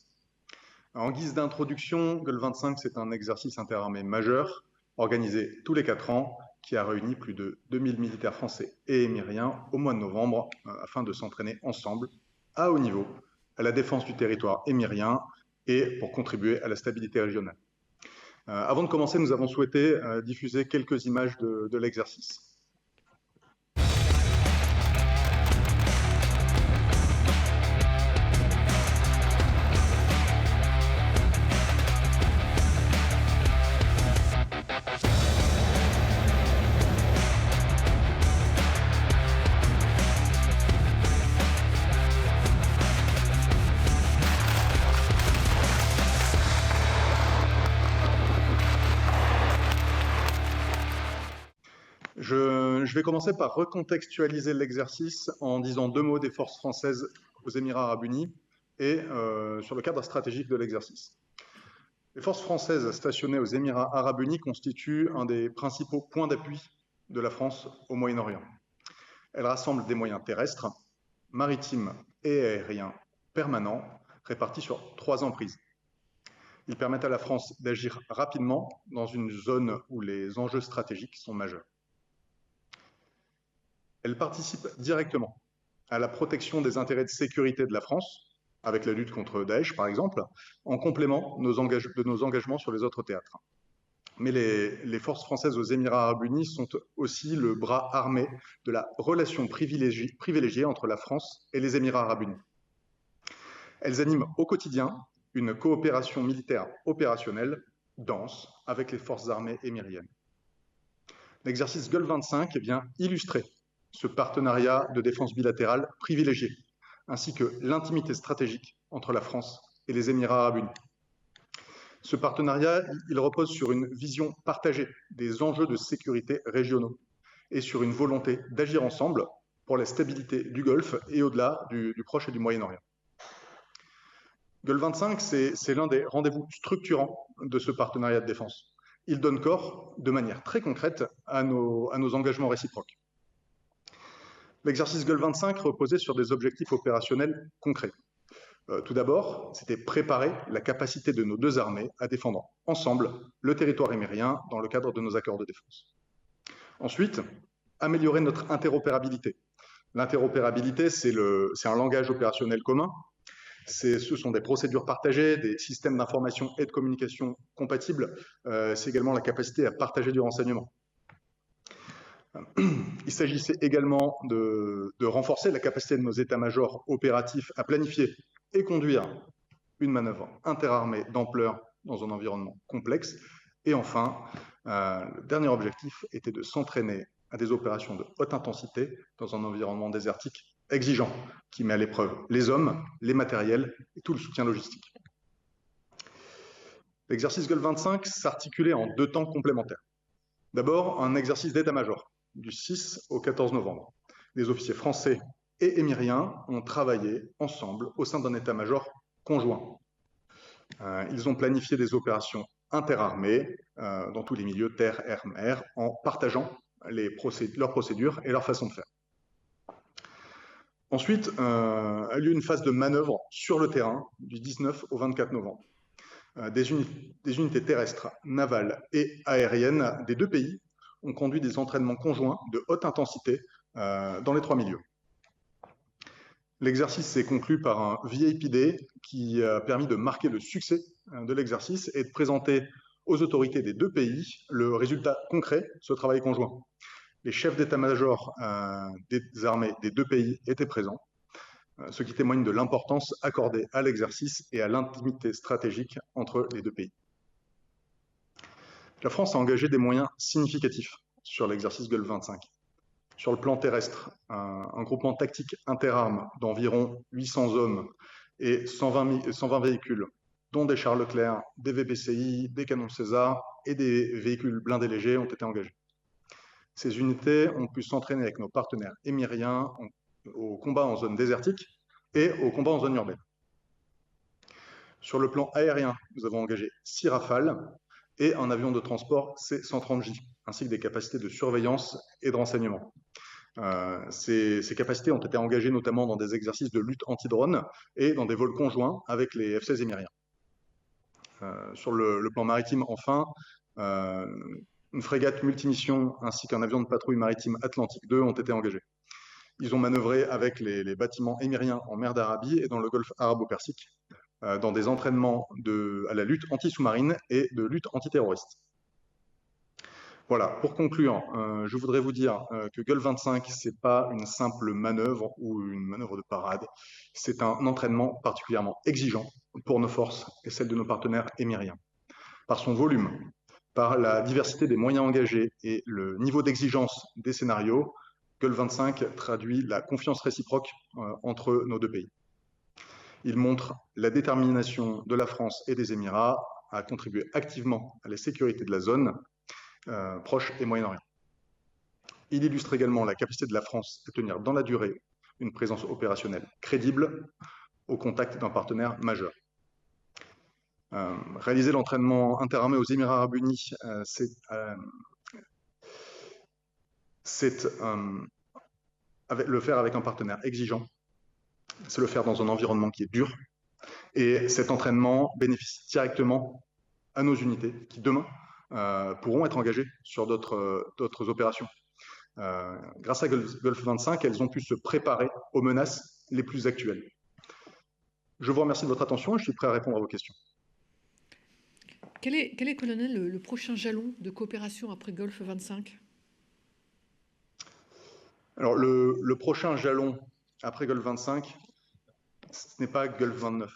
En guise d'introduction, Golfe 25, c'est un exercice interarmé majeur, organisé tous les 4 ans, qui a réuni plus de 2000 militaires français et émiriens au mois de novembre, afin de s'entraîner ensemble, à haut niveau, à la défense du territoire émirien et pour contribuer à la stabilité régionale. Avant de commencer, nous avons souhaité diffuser quelques images de l'exercice. Je vais commencer par recontextualiser l'exercice en disant 2 mots des forces françaises aux Émirats arabes unis et sur le cadre stratégique de l'exercice. Les forces françaises stationnées aux Émirats arabes unis constituent un des principaux points d'appui de la France au Moyen-Orient. Elles rassemblent des moyens terrestres, maritimes et aériens permanents répartis sur 3 emprises. Ils permettent à la France d'agir rapidement dans une zone où les enjeux stratégiques sont majeurs. Elles participent directement à la protection des intérêts de sécurité de la France, avec la lutte contre Daesh par exemple, en complément de nos engagements sur les autres théâtres. Mais les forces françaises aux Émirats arabes unis sont aussi le bras armé de la relation privilégiée entre la France et les Émirats arabes unis. Elles animent au quotidien une coopération militaire opérationnelle dense avec les forces armées émiriennes. L'exercice Gulf 25 vient illustrer ce partenariat de défense bilatérale privilégié, ainsi que l'intimité stratégique entre la France et les Émirats arabes unis. Ce partenariat, il repose sur une vision partagée des enjeux de sécurité régionaux et sur une volonté d'agir ensemble pour la stabilité du Golfe et au-delà du Proche et du Moyen-Orient. Gulf 25, c'est l'un des rendez-vous structurants de ce partenariat de défense. Il donne corps, de manière très concrète, à nos engagements réciproques. L'exercice Gulf 25 reposait sur des objectifs opérationnels concrets. Tout d'abord, c'était préparer la capacité de nos 2 armées à défendre ensemble le territoire émirien dans le cadre de nos accords de défense. Ensuite, améliorer notre interopérabilité. L'interopérabilité, c'est un langage opérationnel commun. Ce sont des procédures partagées, des systèmes d'information et de communication compatibles. C'est également la capacité à partager du renseignement. Il s'agissait également de renforcer la capacité de nos états-majors opératifs à planifier et conduire une manœuvre interarmée d'ampleur dans un environnement complexe. Et enfin, le dernier objectif était de s'entraîner à des opérations de haute intensité dans un environnement désertique exigeant, qui met à l'épreuve les hommes, les matériels et tout le soutien logistique. L'exercice Gulf 25 s'articulait en 2 temps complémentaires. D'abord, un exercice d'état-major, du 6 au 14 novembre. Les officiers français et émiriens ont travaillé ensemble au sein d'un état-major conjoint. Ils ont planifié des opérations interarmées dans tous les milieux, terre, air, mer, en partageant leurs procédures et leur façon de faire. Ensuite, a lieu une phase de manœuvre sur le terrain du 19 au 24 novembre. Des unités terrestres, navales et aériennes des 2 pays ont conduit des entraînements conjoints de haute intensité dans les 3 milieux. L'exercice s'est conclu par un VIP Day qui a permis de marquer le succès de l'exercice et de présenter aux autorités des 2 pays le résultat concret de ce travail conjoint. Les chefs d'état-major des armées des 2 pays étaient présents, ce qui témoigne de l'importance accordée à l'exercice et à l'intimité stratégique entre les 2 pays. La France a engagé des moyens significatifs sur l'exercice Gulf 25. Sur le plan terrestre, un groupement tactique interarmes d'environ 800 hommes et 120 véhicules, dont des chars Leclerc, des VBCI, des canons César et des véhicules blindés légers ont été engagés. Ces unités ont pu s'entraîner avec nos partenaires émiriens au combat en zone désertique et au combat en zone urbaine. Sur le plan aérien, nous avons engagé 6 Rafales et un avion de transport C-130J, ainsi que des capacités de surveillance et de renseignement. Ces capacités ont été engagées notamment dans des exercices de lutte anti-drone et dans des vols conjoints avec les F-16 émiriens. Sur le plan maritime, enfin, une frégate multimission ainsi qu'un avion de patrouille maritime Atlantique 2 ont été engagés. Ils ont manœuvré avec les bâtiments émiriens en mer d'Arabie et dans le golfe arabo-persique, dans des entraînements à la lutte anti-sous-marine et de lutte antiterroriste. Voilà, pour conclure, je voudrais vous dire que Gulf 25, ce n'est pas une simple manœuvre ou une manœuvre de parade, c'est un entraînement particulièrement exigeant pour nos forces et celles de nos partenaires émiriens. Par son volume, par la diversité des moyens engagés et le niveau d'exigence des scénarios, Gulf 25 traduit la confiance réciproque entre nos 2 pays. Il montre la détermination de la France et des Émirats à contribuer activement à la sécurité de la zone proche et Moyen-Orient. Il illustre également la capacité de la France à tenir dans la durée une présence opérationnelle crédible au contact d'un partenaire majeur. Réaliser l'entraînement interarmé aux Émirats arabes unis, c'est le faire avec un partenaire exigeant, c'est le faire dans un environnement qui est dur, et cet entraînement bénéficie directement à nos unités qui, demain, pourront être engagées sur d'autres opérations. Grâce à Golfe 25, elles ont pu se préparer aux menaces les plus actuelles. Je vous remercie de votre attention et je suis prêt à répondre à vos questions. Quel est, colonel, le prochain jalon de coopération après Golfe 25 ? Alors, le prochain jalon après Golfe 25, ce n'est pas Golfe 29.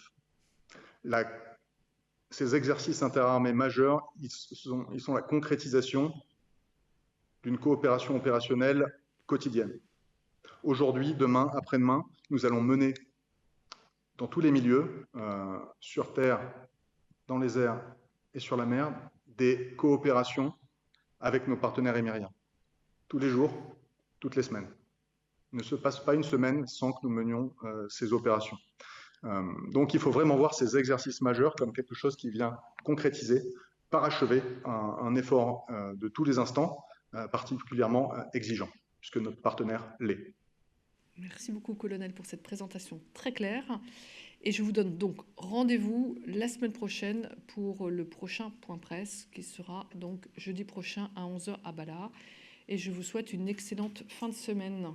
Ces exercices interarmés majeurs, ils sont la concrétisation d'une coopération opérationnelle quotidienne. Aujourd'hui, demain, après-demain, nous allons mener dans tous les milieux, sur terre, dans les airs et sur la mer, des coopérations avec nos partenaires émiriens. Tous les jours, toutes les semaines. Il ne se passe pas une semaine sans que nous menions ces opérations. Donc il faut vraiment voir ces exercices majeurs comme quelque chose qui vient concrétiser, parachever un effort de tous les instants, particulièrement exigeant, puisque notre partenaire l'est. Merci beaucoup, colonel, pour cette présentation très claire. Et je vous donne donc rendez-vous la semaine prochaine pour le prochain point presse, qui sera donc jeudi prochain à 11h à Bala. Et je vous souhaite une excellente fin de semaine.